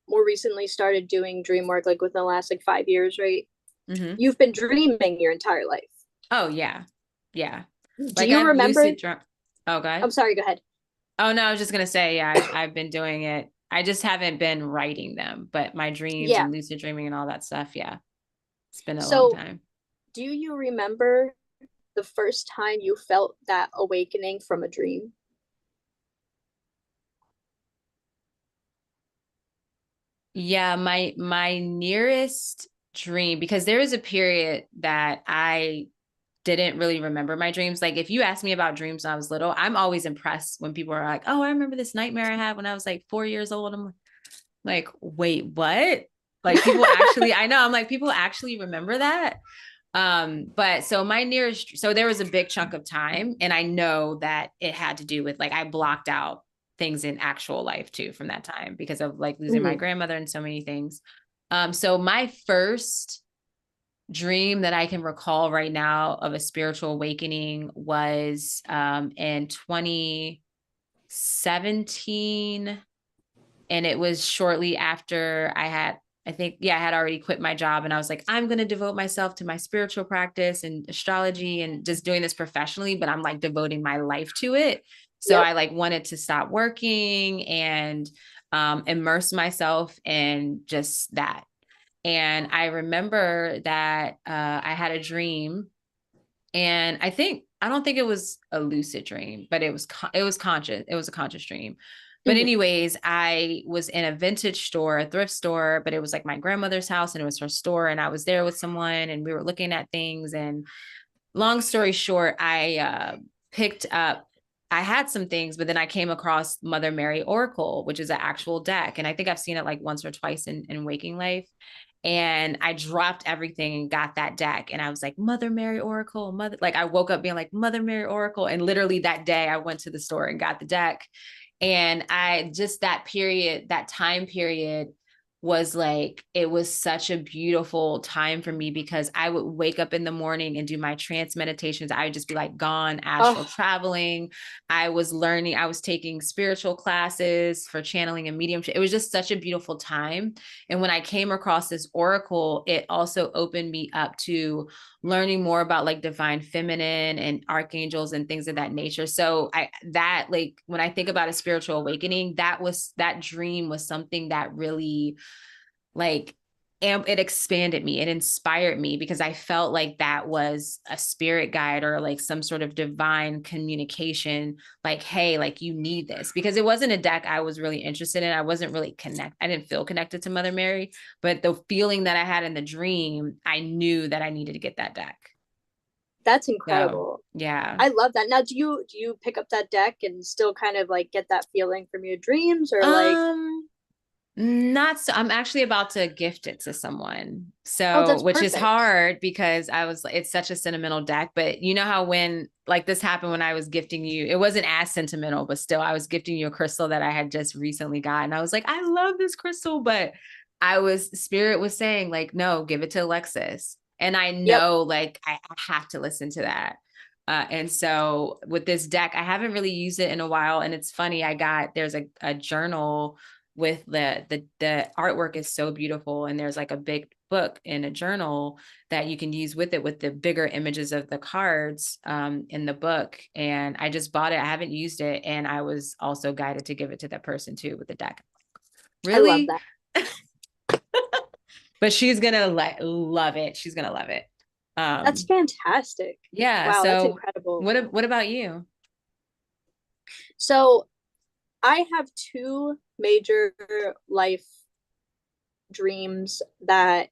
more recently started doing dream work, like within the last like 5 years, right?
Mm-hmm.
You've been dreaming your entire life.
Oh yeah. Yeah.
Do
Like
you
I've
remember?
lucid drunk. Oh god.
I'm sorry, go ahead.
Oh no, I was just gonna say, yeah, I've been doing it. I just haven't been writing them, but my dreams
Yeah.
and lucid dreaming and all that stuff, yeah. It's been a long
So,
time.
do you remember the first time you felt that awakening from a dream?
Yeah, my nearest dream, because there was a period that I didn't really remember my dreams. Like if you ask me about dreams when I was little, I'm always impressed when people are like, "Oh, I remember this nightmare I had when I was like 4 years old." I'm like, "Wait, what?" Like people actually, I know, I'm like, people actually remember that. But so my nearest, so there was a big chunk of time, and I know that it had to do with like I blocked out things in actual life too from that time because of like losing my
Mm-hmm.
grandmother and so many things. So my first dream that I can recall right now of a spiritual awakening was in 2017, and it was shortly after I had already quit my job, and I was like, I'm going to devote myself to my spiritual practice and astrology and just doing this professionally, but I'm like devoting my life to it. So
Yep.
I like wanted to stop working and immerse myself in just that. And I remember that I had a dream, and I don't think it was a lucid dream, but it was conscious. It was a conscious dream. But
Mm-hmm.
anyways, I was in a vintage store, a thrift store, but it was like my grandmother's house and it was her store, and I was there with someone and we were looking at things. And long story short, I picked up I had some things, but then I came across Mother Mary Oracle, which is an actual deck. And I think I've seen it like once or twice in waking life. And I dropped everything and got that deck. And I was like, Mother Mary Oracle, Mother. Like I woke up being like, Mother Mary Oracle. And literally that day I went to the store and got the deck. And I just that time period was like, it was such a beautiful time for me because I would wake up in the morning and do my trance meditations. I would just be like gone astral
Oh,
traveling. I was taking spiritual classes for channeling and mediumship. It was just such a beautiful time. And when I came across this oracle, it also opened me up to learning more about like divine feminine and archangels and things of that nature. So like when I think about a spiritual awakening, that dream was something that really like it expanded me, it inspired me because I felt like that was a spirit guide or like some sort of divine communication, like, hey, like you need this, because it wasn't a deck I was really interested in. I didn't feel connected to Mother Mary, but the feeling that I had in the dream, I knew that I needed to get that deck.
that's
So
incredible.
yeah.
I love that. Now, do you pick up that deck and still kind of like get that feeling from your dreams, or like,
um Not so. I'm actually about to gift it to someone.
oh,
So,
that's
which is
perfect.
hard because it's such a sentimental deck. But you know how when like this happened when I was gifting you, it wasn't as sentimental, but still I was gifting you a crystal that I had just recently gotten. I was like, I love this crystal, but spirit was saying like, no, give it to Alexis. And I
Yep.
know like I have to listen to that. And so with this deck, I haven't really used it in a while. And it's funny, there's a journal with the artwork is so beautiful. And there's like a big book in a journal that you can use with it with the bigger images of the cards in the book. And I just bought it. I haven't used it. And I was also guided to give it to that person too with the deck.
I love
Really?
that.
But she's gonna love it. She's gonna love it.
That's
Um,
fantastic.
yeah.
Wow, that's
So
incredible.
what about you?
So I have two major life dreams that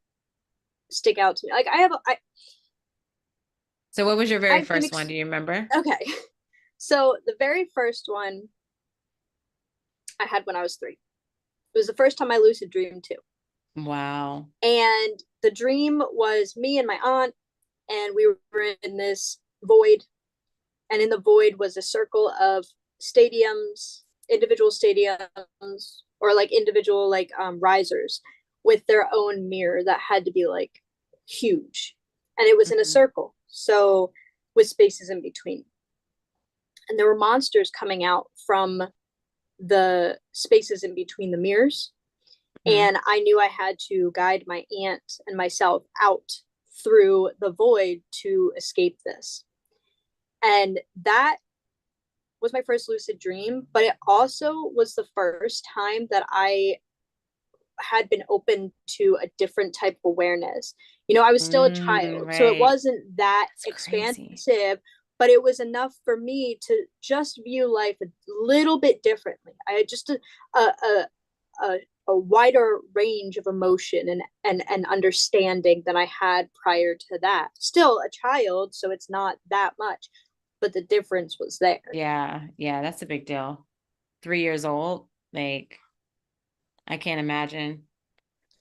stick out to me. Like
So what was your very
I've been
first one? Do you remember?
okay. So the very first one I had when I was 3. It was the first time I lucid dreamed too.
Wow.
And the dream was me and my aunt, and we were in this void. And in the void was a circle of stadiums, individual stadiums, or like individual like risers with their own mirror that had to be like huge. And it was in a
Mhm.
circle. So with spaces in between. And there were monsters coming out from the spaces in between the mirrors.
Mhm.
And I knew I had to guide my aunt and myself out through the void to escape this. And that was my first lucid dream, but it also was the first time that I had been open to a different type of awareness. You know, I was still a child, so it
Right.
wasn't that
It's crazy.
expansive, but it was enough for me to just view life a little bit differently. I had just a, a wider range of emotion and understanding than I had prior to that. Still a child, so it's not that much, but the difference was there.
Yeah. Yeah. That's a big deal. 3 years old. Like, I can't imagine.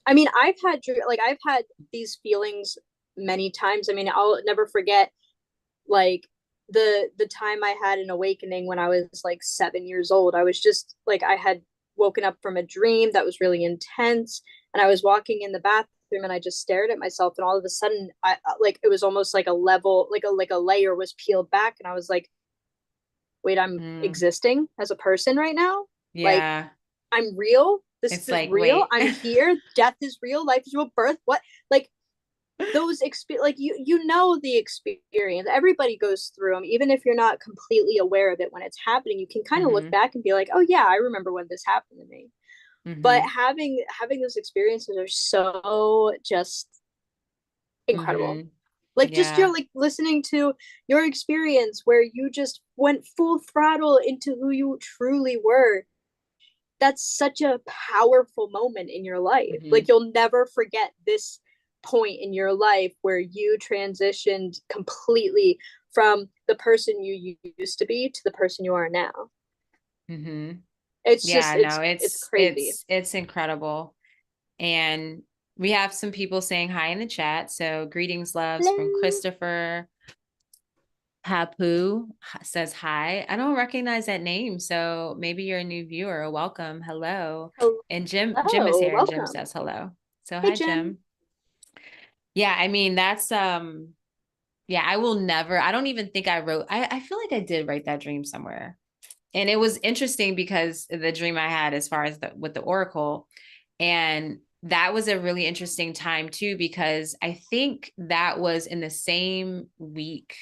I mean, I've had these feelings many times. I mean, I'll never forget like the time I had an awakening when I was like 7 years old. I was just like I had woken up from a dream that was really intense, and I was walking in the bathroom and I just stared at myself, and all of a sudden, I like it was almost like a level, like a layer was peeled back, and I was like, wait, I'm
Mm.
existing as a person right now. Like
Yeah.
I'm real. This
It's
is
like,
real.
wait.
I'm here. Death is real. Life is real. Birth. What? Like those like you know the experience. Everybody goes through them, even if you're not completely aware of it when it's happening. You can kind of look
Mm-hmm.
back and be like, oh yeah, I remember when this happened to me. But
Mm-hmm.
having those experiences are so just incredible.
Mm-hmm.
Like just
Yeah.
you're like listening to your experience where you just went full throttle into who you truly were. That's such a powerful moment in your life.
Mm-hmm.
Like you'll never forget this point in your life where you transitioned completely from the person you used to be to the person you are now.
Mm-hmm.
It's just
Yeah, no,
it's
it's
crazy.
it's it's incredible. And we have some people saying hi in the chat. So greetings, loves from
Hello.
Christopher. Hapu says hi. I don't recognize that name, so maybe you're a new viewer. Welcome. Hello. And Jim is
Hello,
here and Jim
welcome.
says hello. So
Hey
hi,
Jim.
Jim. Yeah, I mean that's yeah, I will never, I don't even think I wrote, I feel like I did write that dream somewhere. And it was interesting because the dream I had as far as with the Oracle, and that was a really interesting time too, because I think that was in the same week,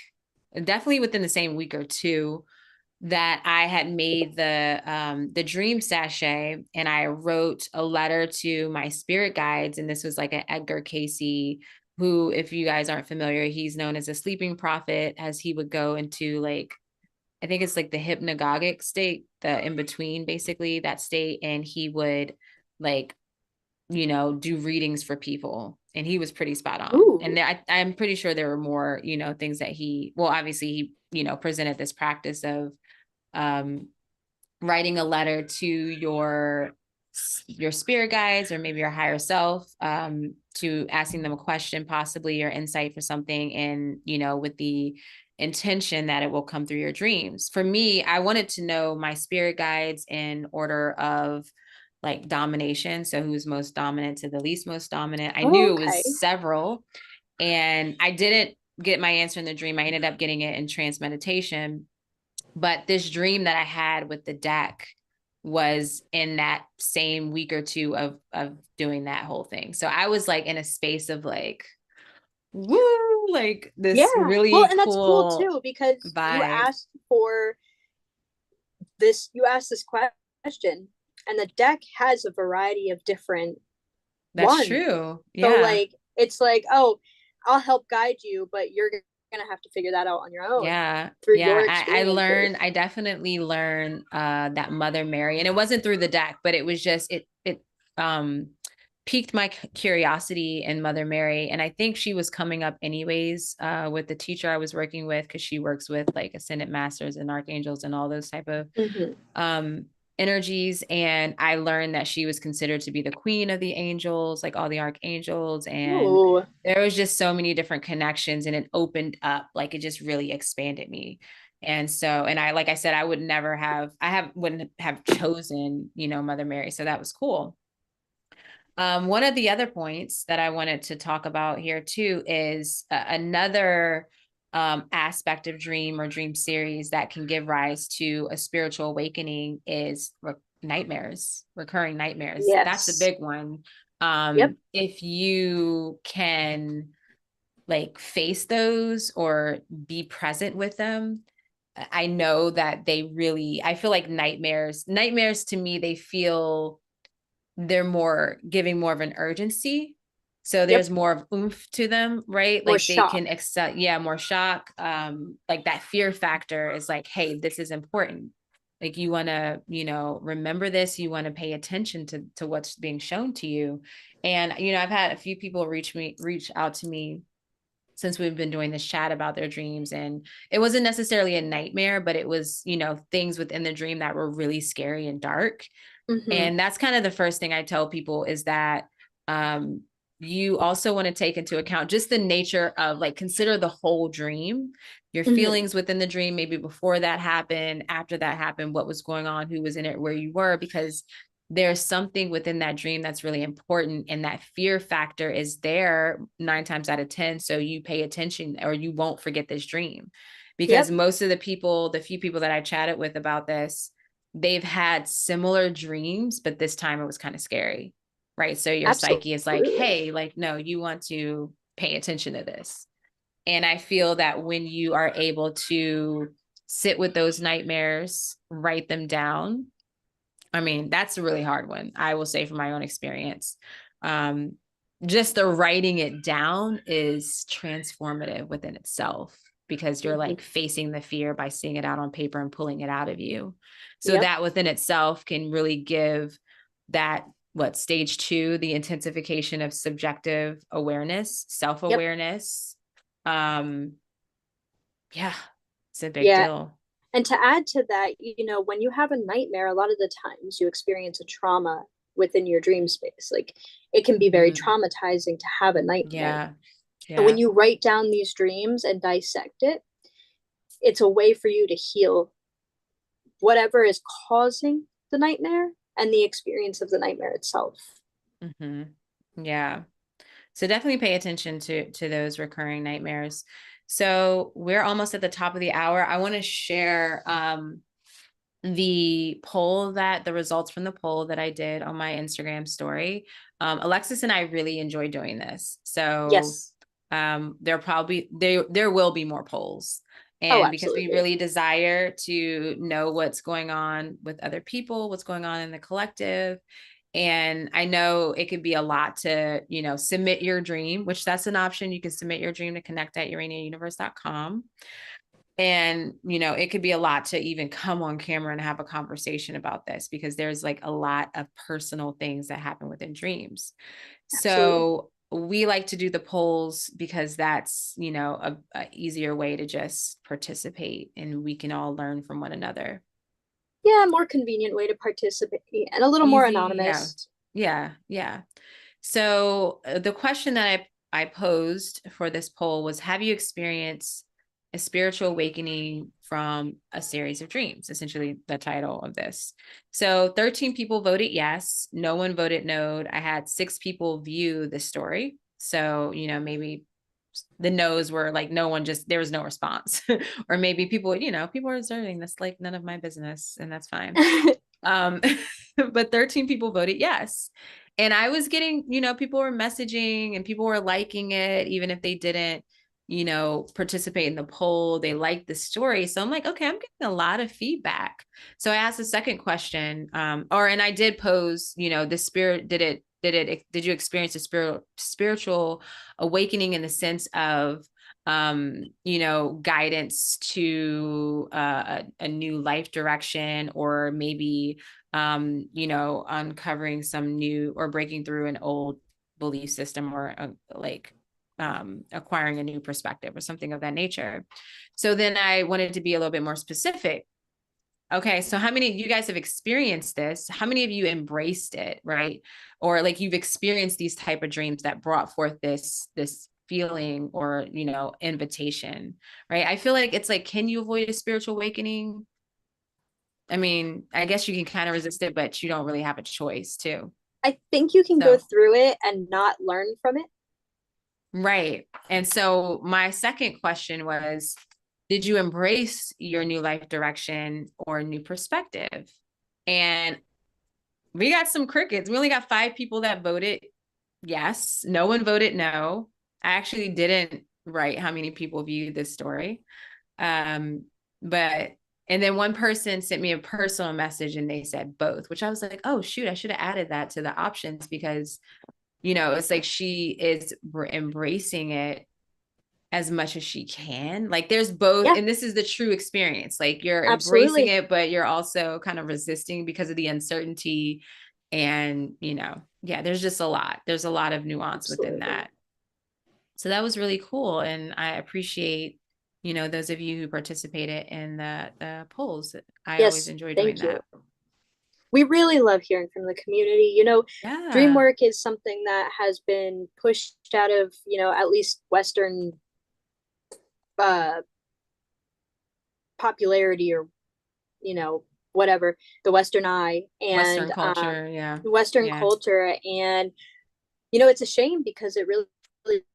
definitely within the same week or two, that I had made the dream sachet, and I wrote a letter to my spirit guides. And this was like an Edgar Casey, who, if you guys aren't familiar, he's known as a sleeping prophet, as he would go into like, I think it's like the hypnagogic state, the in between, basically that state. And he would like, do readings for people. And he was pretty spot on. And
Ooh.
I'm pretty sure there were more, things that well, obviously he, presented this practice of um, writing a letter to your spirit guides or maybe your higher self, to asking them a question, possibly your insight for something, and with the intention that it will come through your dreams. For me, I wanted to know my spirit guides in order of like domination, so who's most dominant to the least most dominant. I knew it
Okay.
was several, and I didn't get my answer in the dream. I ended up getting it in trance meditation. But this dream that I had with the deck was in that same week or two of doing that whole thing. So I was like in a space of like, woo, like this
Yeah. Well,
really
and that's cool
cool
too, because
vibe.
you asked this question, and the deck has a variety of different
That's
ones.
true.
So
Yeah.
like it's like, oh, I'll help guide you, but you're gonna have to figure that out on your own
Yeah.
through
Yeah.
your
I learned,
experiences.
I definitely learned that Mother Mary, and it wasn't through the deck, but it was just it um piqued my curiosity in Mother Mary. And I think she was coming up anyways with the teacher I was working with, because she works with like ascended masters and archangels and all those type of
Mm-hmm.
um energies. And I learned that she was considered to be the queen of the angels, like all the archangels. And
Ooh.
there was just so many different connections, and it opened up, like it just really expanded me. And so, and I, like I said, I would never have, wouldn't have chosen, Mother Mary. So that was cool. One of the other points that I wanted to talk about here too is another aspect of dream or dream series that can give rise to a spiritual awakening is nightmares, recurring nightmares. That's a
Yes.
big one.
Yep.
If you can like face those or be present with them, I know that I feel like nightmares to me, they feel they're more giving more of an urgency. So
Yep.
there's more of oomph to them, right?
More
Like they can
shock.
accept, yeah, more shock. Like that fear factor is like, hey, this is important. Like you want to, remember this, you want to pay attention to what's being shown to you. And, I've had a few people reach out to me since we've been doing this chat about their dreams. And it wasn't necessarily a nightmare, but it was, things within the dream that were really scary and dark.
Mm-hmm.
And that's kind of the first thing I tell people is that you also want to take into account just the nature of like, consider the whole dream, your
Mm-hmm.
feelings within the dream, maybe before that happened, after that happened, what was going on, who was in it, where you were, because there's something within that dream that's really important. And that fear factor is there 9 times out of 10. So you pay attention or you won't forget this dream, because
Yep.
most of the few people that I chatted with about this, they've had similar dreams, but this time it was kind of scary, right? So your psyche is like,
Absolutely.
hey, like, no, you want to pay attention to this. And I feel that when you are able to sit with those nightmares, write them down, I mean, that's a really hard one, I will say from my own experience. Um, just the writing it down is transformative within itself, because you're
Mm-hmm.
like facing the fear by seeing it out on paper and pulling it out of you. So
Yep.
that within itself can really give that, what, stage two, the intensification of subjective awareness,
Yep.
self-awareness. Um, yeah, it's a big
Yeah.
deal.
And to add to that, when you have a nightmare, a lot of the times you experience a trauma within your dream space. Like it can be very
Mm-hmm.
traumatizing to have a nightmare.
Yeah.
And when
Yeah.
you write down these dreams and dissect it, it's a way for you to heal whatever is causing the nightmare and the experience of the nightmare itself.
Mm-hmm. Yeah. So definitely pay attention to those recurring nightmares. So we're almost at the top of the hour. I want to share the results from the poll that I did on my Instagram story. Alexis and I really enjoy doing this. So
Yes.
there will be more polls.
Oh,
And because we
absolutely.
really desire to know what's going on with other people, what's going on in the collective. And I know it could be a lot to, submit your dream, which that's an option. You can submit your dream to connect@uraniauniverse.com. And, it could be a lot to even come on camera and have a conversation about this, because there's like a lot of personal things that happen within dreams.
Absolutely.
So we like to do the polls because that's, a easier way to just participate, and we can all learn from one another.
Yeah, more convenient way to participate and a little more
Easy. Yeah.
anonymous.
Yeah. Yeah. So the question that I posed for this poll was, have you experienced a spiritual awakening from a series of dreams? Essentially the title of this. So 13 people voted yes. No one voted no. I had 6 people view the story. So, maybe the no's were like, no one just, there was no response. Or maybe people, people are observing this, like none of my business, and that's fine. Um, but 13 people voted yes. And I was getting, people were messaging and people were liking it, even if they didn't, participate in the poll. They liked the story. So I'm like, okay, I'm getting a lot of feedback. So I asked the second question, and I did pose, the spirit, did you experience a spiritual awakening in the sense of, guidance to a new life direction, or maybe, uncovering some new or breaking through an old belief system, or acquiring a new perspective or something of that nature. So then I wanted to be a little bit more specific. Okay, so how many of you guys have experienced this? How many of you embraced it, right? Or like you've experienced these type of dreams that brought forth this feeling, or invitation, right? I feel like it's like, can you avoid a spiritual awakening? I mean, I guess you can kind of resist it, but you don't really have a choice too.
I think you can go
So,
through it and not learn from it.
right. And so my second question was, did you embrace your new life direction or new perspective? And we got some crickets. We only got 5 people that voted yes. No one voted no. I actually didn't write how many people viewed this story. Um, but and then one person sent me a personal message and they said both, which I was like, oh shoot, I should have added that to the options, because it's like she is embracing it as much as she can. Like there's both,
Yeah,
and this is the true experience. Like you're embracing
absolutely.
it, but you're also kind of resisting because of the uncertainty. And, yeah, there's just a lot. There's a lot of nuance within
Absolutely.
that. So that was really cool. And I appreciate, those of you who participated in the polls. I always
Yes,
enjoy doing
thank you.
that.
We really love hearing from the community. Dream
Yeah.
work is something that has been pushed out of, at least Western uh, popularity, or, whatever, the Western eye,
Western
and
culture. Yeah.
Western
Yeah.
culture. And, it's a shame because it really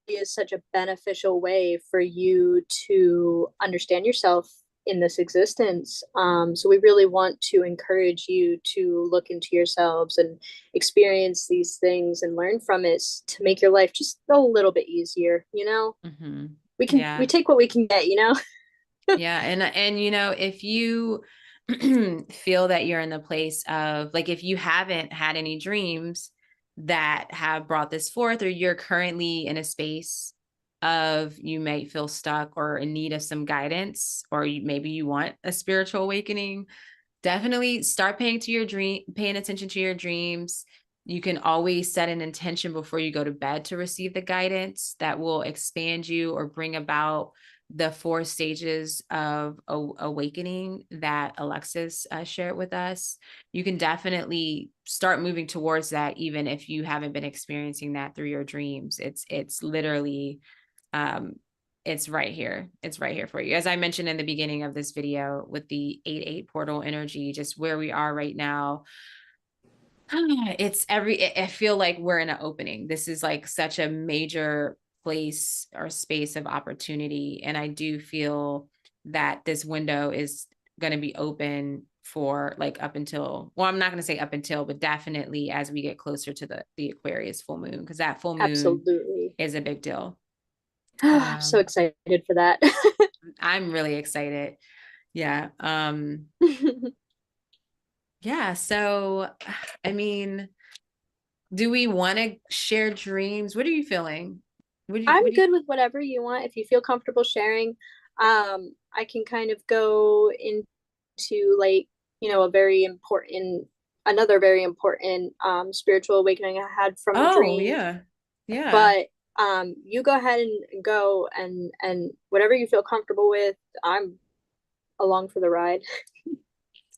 is such a beneficial way for you to understand yourself in this existence. So we really want to encourage you to look into yourselves and experience these things and learn from it to make your life just a little bit easier.
Mm-hmm.
We
Yeah.
take what we can get.
Yeah. And if you feel that you're in the place of, like, if you haven't had any dreams that have brought this forth, or you're currently in a space of, you may feel stuck or in need of some guidance, or maybe you want a spiritual awakening, definitely start paying attention to your dreams. You can always set an intention before you go to bed to receive the guidance that will expand you or bring about the 4 stages of awakening that Alexis shared with us. You can definitely start moving towards that, even if you haven't been experiencing that through your dreams. It's literally, um, it's right here. It's right here for you. As I mentioned in the beginning of this video, with the 8-8 portal energy, just where we are right now, I feel like we're in an opening. This is like such a major place or space of opportunity. And I do feel that this window is going to be open for, like, up until, well, I'm not going to say up until, but definitely as we get closer to the Aquarius full moon, because that full moon
Absolutely.
is a big deal.
So excited for that.
I'm really excited. Yeah. Yeah. So, I mean, do we want to share dreams? What are you feeling?
I'm
What do you,
good with whatever you want. If you feel comfortable sharing, I can kind of go into, like, another very important spiritual awakening I had from a
oh,
dream.
yeah. Yeah.
But you go ahead and go, and whatever you feel comfortable with, I'm along for the ride.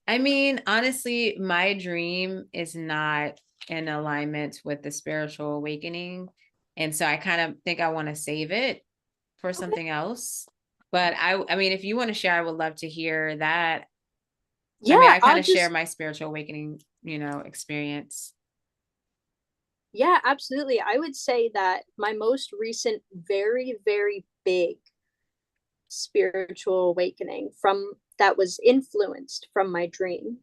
I mean, honestly, my dream is not in alignment with the spiritual awakening. And so I kind of think I want to save it for
Okay.
something else. But I mean, if you want to share, I would love to hear that. I mean,
Yeah,
I kind
I'll
of share
just
my spiritual awakening, experience.
Yeah, absolutely. I would say that my most recent, very, very big spiritual awakening from that was influenced from my dream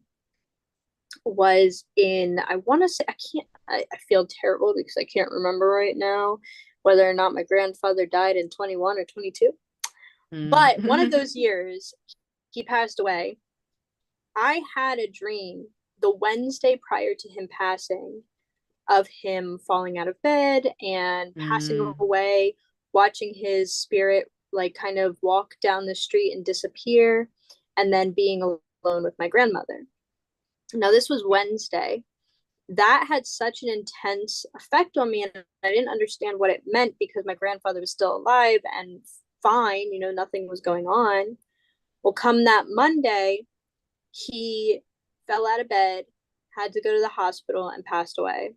was in, I want to say, I feel terrible because I can't remember right now whether or not my grandfather died in 21 or 22. But one of
Mm.
those years, he passed away. I had a dream the Wednesday prior to him passing of him falling out of bed and passing
Mm.
away, watching his spirit like kind of walk down the street and disappear, and then being alone with my grandmother. Now, this was Wednesday. That had such an intense effect on me, and I didn't understand what it meant because my grandfather was still alive and fine, nothing was going on. Well, come that Monday, he fell out of bed, had to go to the hospital, and passed away.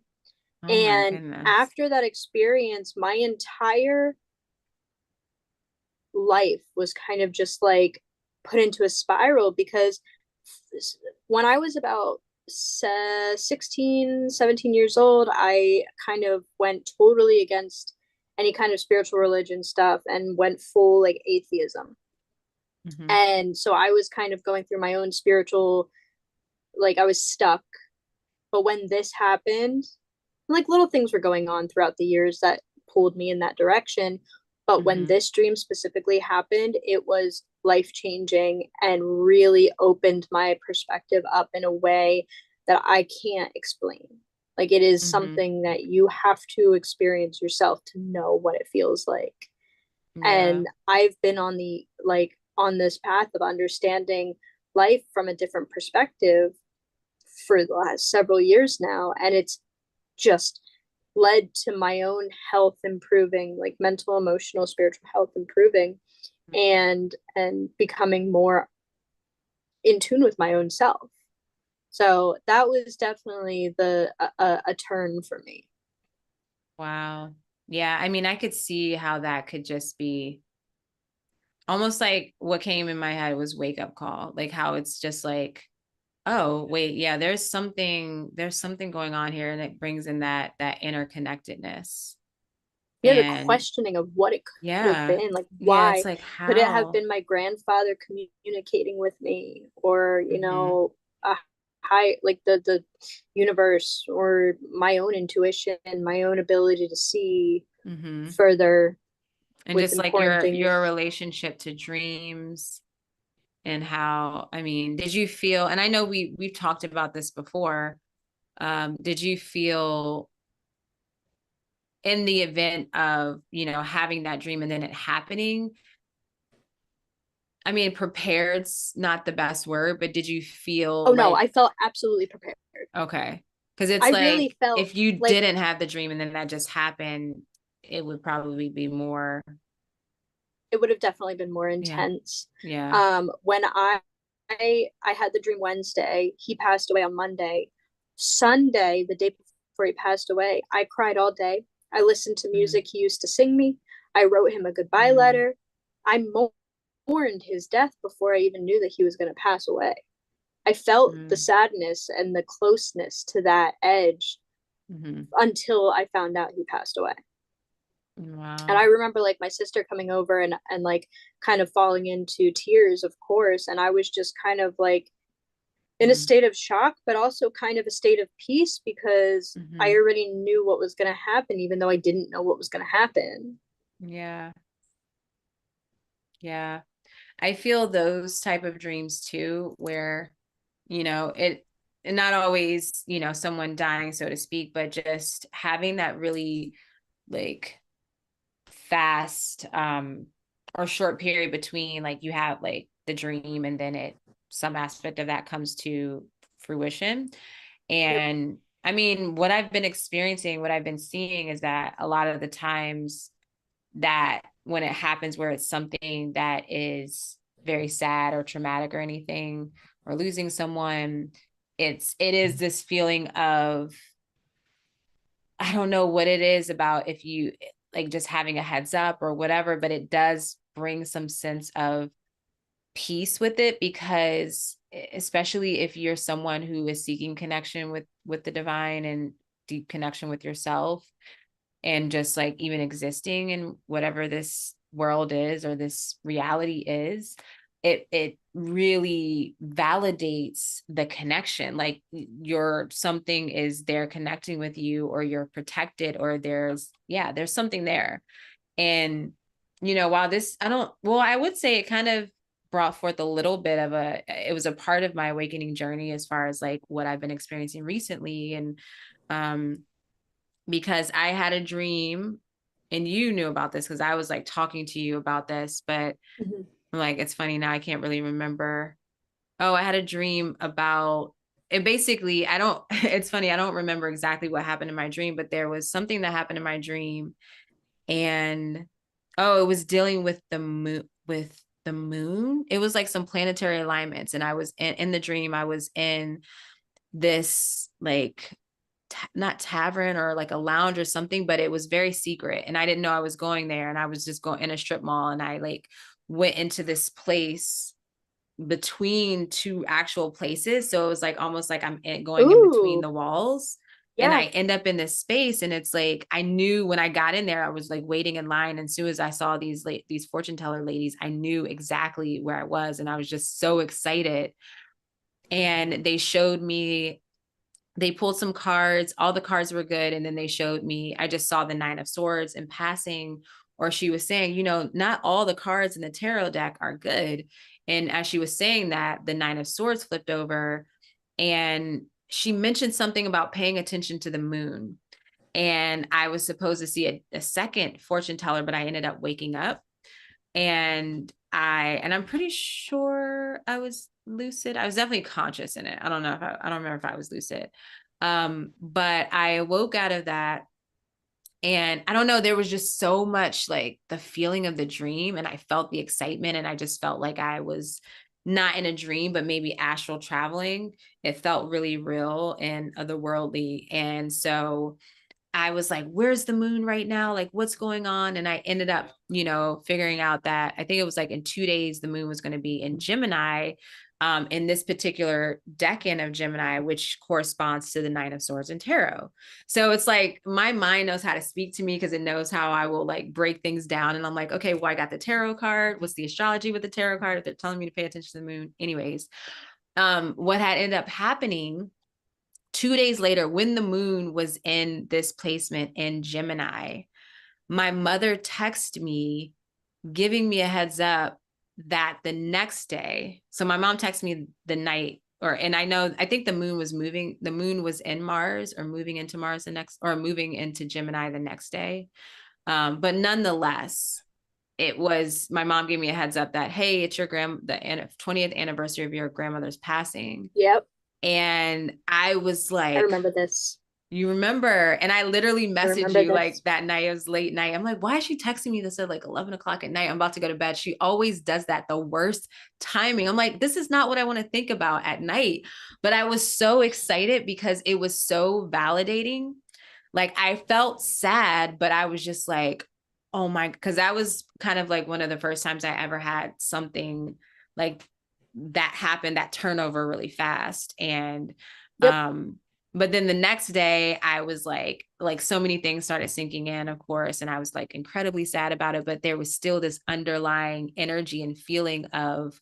Oh my
And
goodness.
after that experience, my entire life was kind of just like put into a spiral because when I was about 16, 17 years old, I kind of went totally against any kind of spiritual religion stuff and went full like atheism.
Hmm.
And so I was kind of going through my own spiritual, like I was stuck. But when this happened, like little things were going on throughout the years that pulled me in that direction. But when
Hmm.
this dream specifically happened, it was life changing and really opened my perspective up in a way that I can't explain. Like it is
Hmm.
something that you have to experience yourself to know what it feels like.
Yeah.
And I've been on the like on this path of understanding life from a different perspective for the last several years now, and it's just led to my own health improving, like mental, emotional, spiritual health improving, and becoming more in tune with my own self. So that was definitely a turn for me.
Wow. Yeah. I mean, I could see how that could just be almost like what came in my head was wake up call, like how it's just like, oh, wait, yeah, there's something going on here. And it brings in that interconnectedness.
Yeah, the
And
questioning of what it could have
yeah,
been, like
yeah, it's
why
like
could it have
how.
been my grandfather communicating with me, or
Hmm.
a high like the universe, or my own intuition, my own ability to see
Hmm.
further
And
with
just like
important
your
things.
relationship to dreams and how, I mean, did you feel, and I know we've talked about this before, did you feel in the event of, having that dream and then it happening, I mean, prepared's not the best word, but did you
Oh
feel
no,
like,
I felt absolutely prepared.
okay, because it's
I really
like
felt
if you
like
didn't have the dream and then that just happened, it would probably be more.
it would have definitely been more
Yeah.
intense.
Yeah.
When I had the dream Wednesday, he passed away on Monday. Sunday, the day before he passed away, I cried all day. I listened to
Mm.
music he used to sing me. I wrote him a goodbye
Mm.
letter. I mourned his death before I even knew that he was going to pass away. I felt the
Mm.
sadness and the closeness to that edge
Hmm.
until I found out he passed away. And
Wow.
I remember like my sister coming over and like kind of falling into tears, of course. And I was just kind of like in a
Mm.
state of shock, but also kind of a state of peace because I
Hmm.
already knew what was going to happen, even though I didn't know what was going to happen.
Yeah. Yeah. I feel those type of dreams too, where, it, and not always, someone dying, so to speak, but just having that really like fast or short period between like you have like the dream and then some aspect of that comes to fruition.
Yep.
And I mean, what I've been experiencing, what I've been seeing is that a lot of the times that when it happens where it's something that is very sad or traumatic or anything, or losing someone, it is this feeling of, I don't know what it is about, if you like just having a heads up or whatever, but it does bring some sense of peace with it, because especially if you're someone who is seeking connection with the divine, and deep connection with yourself and just like even existing in whatever this world is or this reality is, it really validates the connection. Like you're something is there connecting with you, or you're protected, or there's something there. And while this, I would say it kind of brought forth a little bit of it was a part of my awakening journey as far as like what I've been experiencing recently. And because I had a dream, and you knew about this because I was like talking to you about this, but
Mhm.
I'm like, it's funny now, I can't really remember. Oh, I had a dream about it. Basically, it's funny, I don't remember exactly what happened in my dream, but there was something that happened in my dream. And oh, it was dealing with the moon. It was like some planetary alignments. And I was in the dream, I was in this like not tavern or like a lounge or something, but it was very secret. And I didn't know I was going there. And I was just going in a strip mall, and I like went into this place between two actual places. So it was like almost like going in between
Ooh,
the walls. And
yeah.
I end up in this space, and it's like I knew when I got in there, I was like waiting in line. And as soon as I saw these fortune teller ladies, I knew exactly where I was, and I was just so excited. And they pulled some cards, all the cards were good, and then they showed me, I just saw the 9 of Swords in passing. Or she was saying, not all the cards in the tarot deck are good. And as she was saying that, the 9 of Swords flipped over, and she mentioned something about paying attention to the moon. And I was supposed to see a second fortune teller, but I ended up waking up. And I'm pretty sure I was lucid. I was definitely conscious in it. I don't know if I don't remember if I was lucid. But I woke out of that, and I don't know, there was just so much like the feeling of the dream, and I felt the excitement, and I just felt like I was not in a dream, but maybe astral traveling. It felt really real and otherworldly. And so I was like, where's the moon right now? Like, what's going on? And I ended up, figuring out that I think it was like in 2 days, the moon was going to be in Gemini, in this particular decan of Gemini, which corresponds to the 9 of Swords in tarot. So it's like my mind knows how to speak to me because it knows how I will like break things down. And I'm like, okay, well, I got the tarot card. What's the astrology with the tarot card? If they're telling me to pay attention to the moon. Anyways, what had ended up happening 2 days later, when the moon was in this placement in Gemini, my mother texted me, giving me a heads up that the next day, so my mom texted me the night, and I think the moon was in Mars, or moving into Mars or moving into Gemini the next day. But nonetheless, my mom gave me a heads up that, hey, it's the 20th anniversary of your grandmother's passing.
Yep.
And I was
I
like,
remember this.
you remember? And I literally
I
messaged
remember
you like
this.
that night. It was late night. I'm like, why is she texting me this at like 11 o'clock at night? I'm about to go to bed. She always does that, the worst timing. I'm like, this is not what I want to think about at night. But I was so excited because it was so validating. Like I felt sad, but I was just like, oh my, because that was kind of like one of the first times I ever had something like that happen, that turnover really fast. And
Yep.
but then the next day I was like so many things started sinking in, of course, and I was like incredibly sad about it, but there was still this underlying energy and feeling of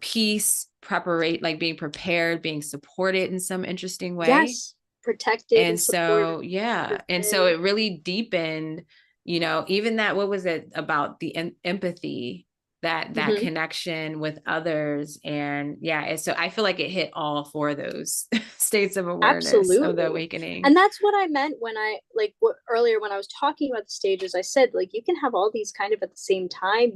peace, preparation, like being prepared, being supported in some interesting way.
Yes. Protected
And
and supported.
so, yeah. And so it really deepened, even that, what was it about the empathy, that
Hmm.
connection with others. And yeah, so I feel like it hit all four of those states of awareness of the
Absolutely.
awakening.
And that's what I meant when I like earlier when I was talking about the stages. I said like you can have all these kind of at the same time.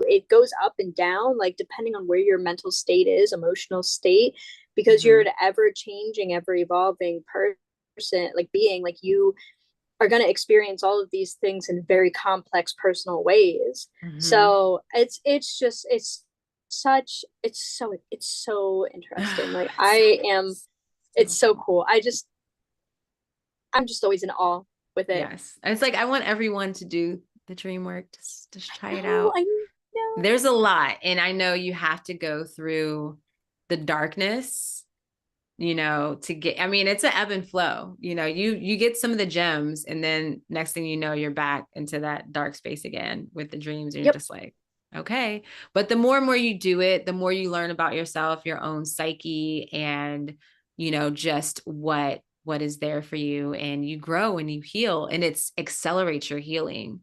It goes up and down like depending on where your mental state is, emotional state, because you're
Mm-hmm.
an ever changing, ever evolving person, like being, like you are going to experience all of these things in very complex personal ways.
Mm-hmm.
So it's so interesting. Like
It's so,
I am,
so
it's so
cool.
cool. I'm just always in awe with it.
Yes. It's like I want everyone to do the dream work, just try it
Oh,
out.
I know.
There's a lot, and I know you have to go through the darkness to get, I mean, it's an ebb and flow, you get some of the gems and then next thing you know, you're back into that dark space again with the dreams and you're
Yep,
just like, okay. But the more and more you do it, the more you learn about yourself, your own psyche, and, just what is there for you, and you grow and you heal, and it's accelerates your healing,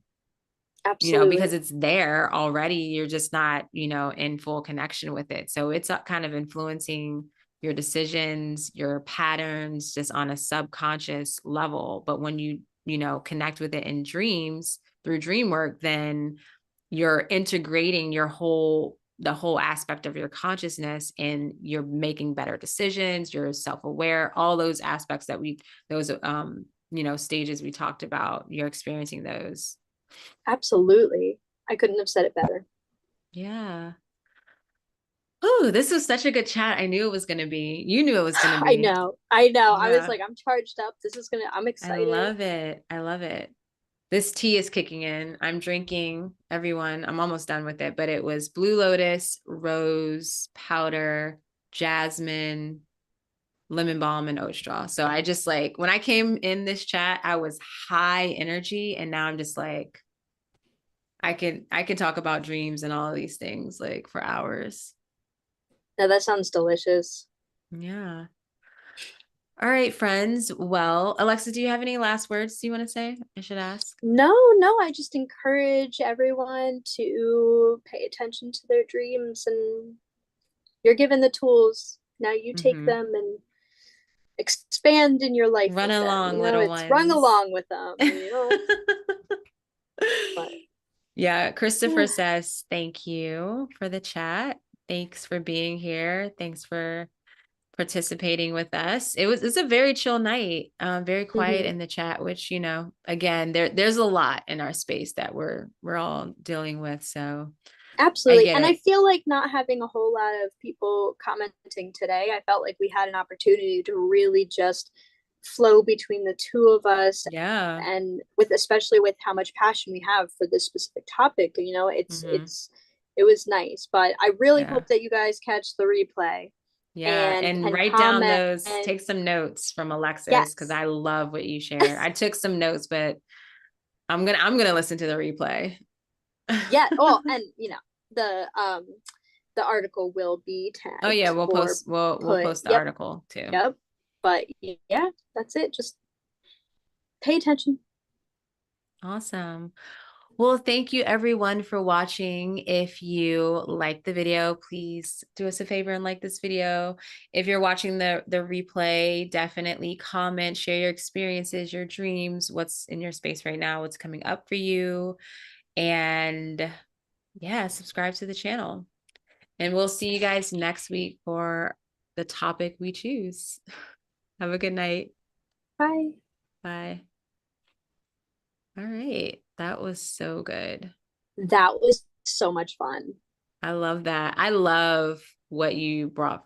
because
absolutely.
it's there already. You're just not, in full connection with it. So it's kind of influencing your decisions, your patterns, just on a subconscious level. But when connect with it in dreams through dream work, then you're integrating the whole aspect of your consciousness, and you're making better decisions, you're self-aware, all those aspects those stages we talked about, you're experiencing those.
Absolutely. I couldn't have said it better.
Yeah. Oh, this was such a good chat. I knew it was going to be. You knew it was going to
I
be.
know. I know. I was
Yeah.
like, I'm charged up. I'm
I
excited.
love it. I love it. This tea is kicking in. I'm drinking, everyone. I'm almost done with it, but it was blue lotus, rose powder, jasmine, lemon balm, and oat straw. So I just like, when I came in this chat, I was high energy, and now I'm just like, I can talk about dreams and all of these things like for hours.
Now that sounds delicious.
Yeah. All right, friends. Well, Alexa, do you have any last words you want to say? I should ask.
No, no, I just encourage everyone to pay attention to their dreams, and you're given the tools. Now you take
Mm-hmm.
them and expand in your life
Run
with them.
along, little
It's run
ones.
along with them, but
Yeah, Christopher says, thank you for the chat. Thanks for being here. Thanks for participating with us. It's a very chill night, very quiet
mhm.
in the chat, which, again, there's a lot in our space that we're all dealing with. So I
Absolutely.
get
And I
it.
feel like not having a whole lot of people commenting today, I felt like we had an opportunity to really just flow between the two of us,
Yeah.
and with especially with how much passion we have for this specific topic,
Hmm.
it was nice. But I really
Yeah.
hope that you guys catch the replay
Yeah,
and
and
can
write down
comment.
those, take some notes from Alexis because
Yes.
I love what you shared. I took some notes, but I'm gonna listen to the replay.
Yeah. Oh, and the article will be
Oh yeah,
tagged or
we'll
put.
post the
Yep.
article too.
Yep. But yeah, that's it. Just pay attention.
Awesome. Well, thank you everyone for watching. If you like the video, please do us a favor and like this video. If you're watching the replay, definitely comment, share your experiences, your dreams, what's in your space right now, what's coming up for you. And yeah, subscribe to the channel. And we'll see you guys next week for the topic we choose. Have a good night.
Bye.
Bye. All right. That was so good.
That was so much fun.
I love that. I love what you brought forward.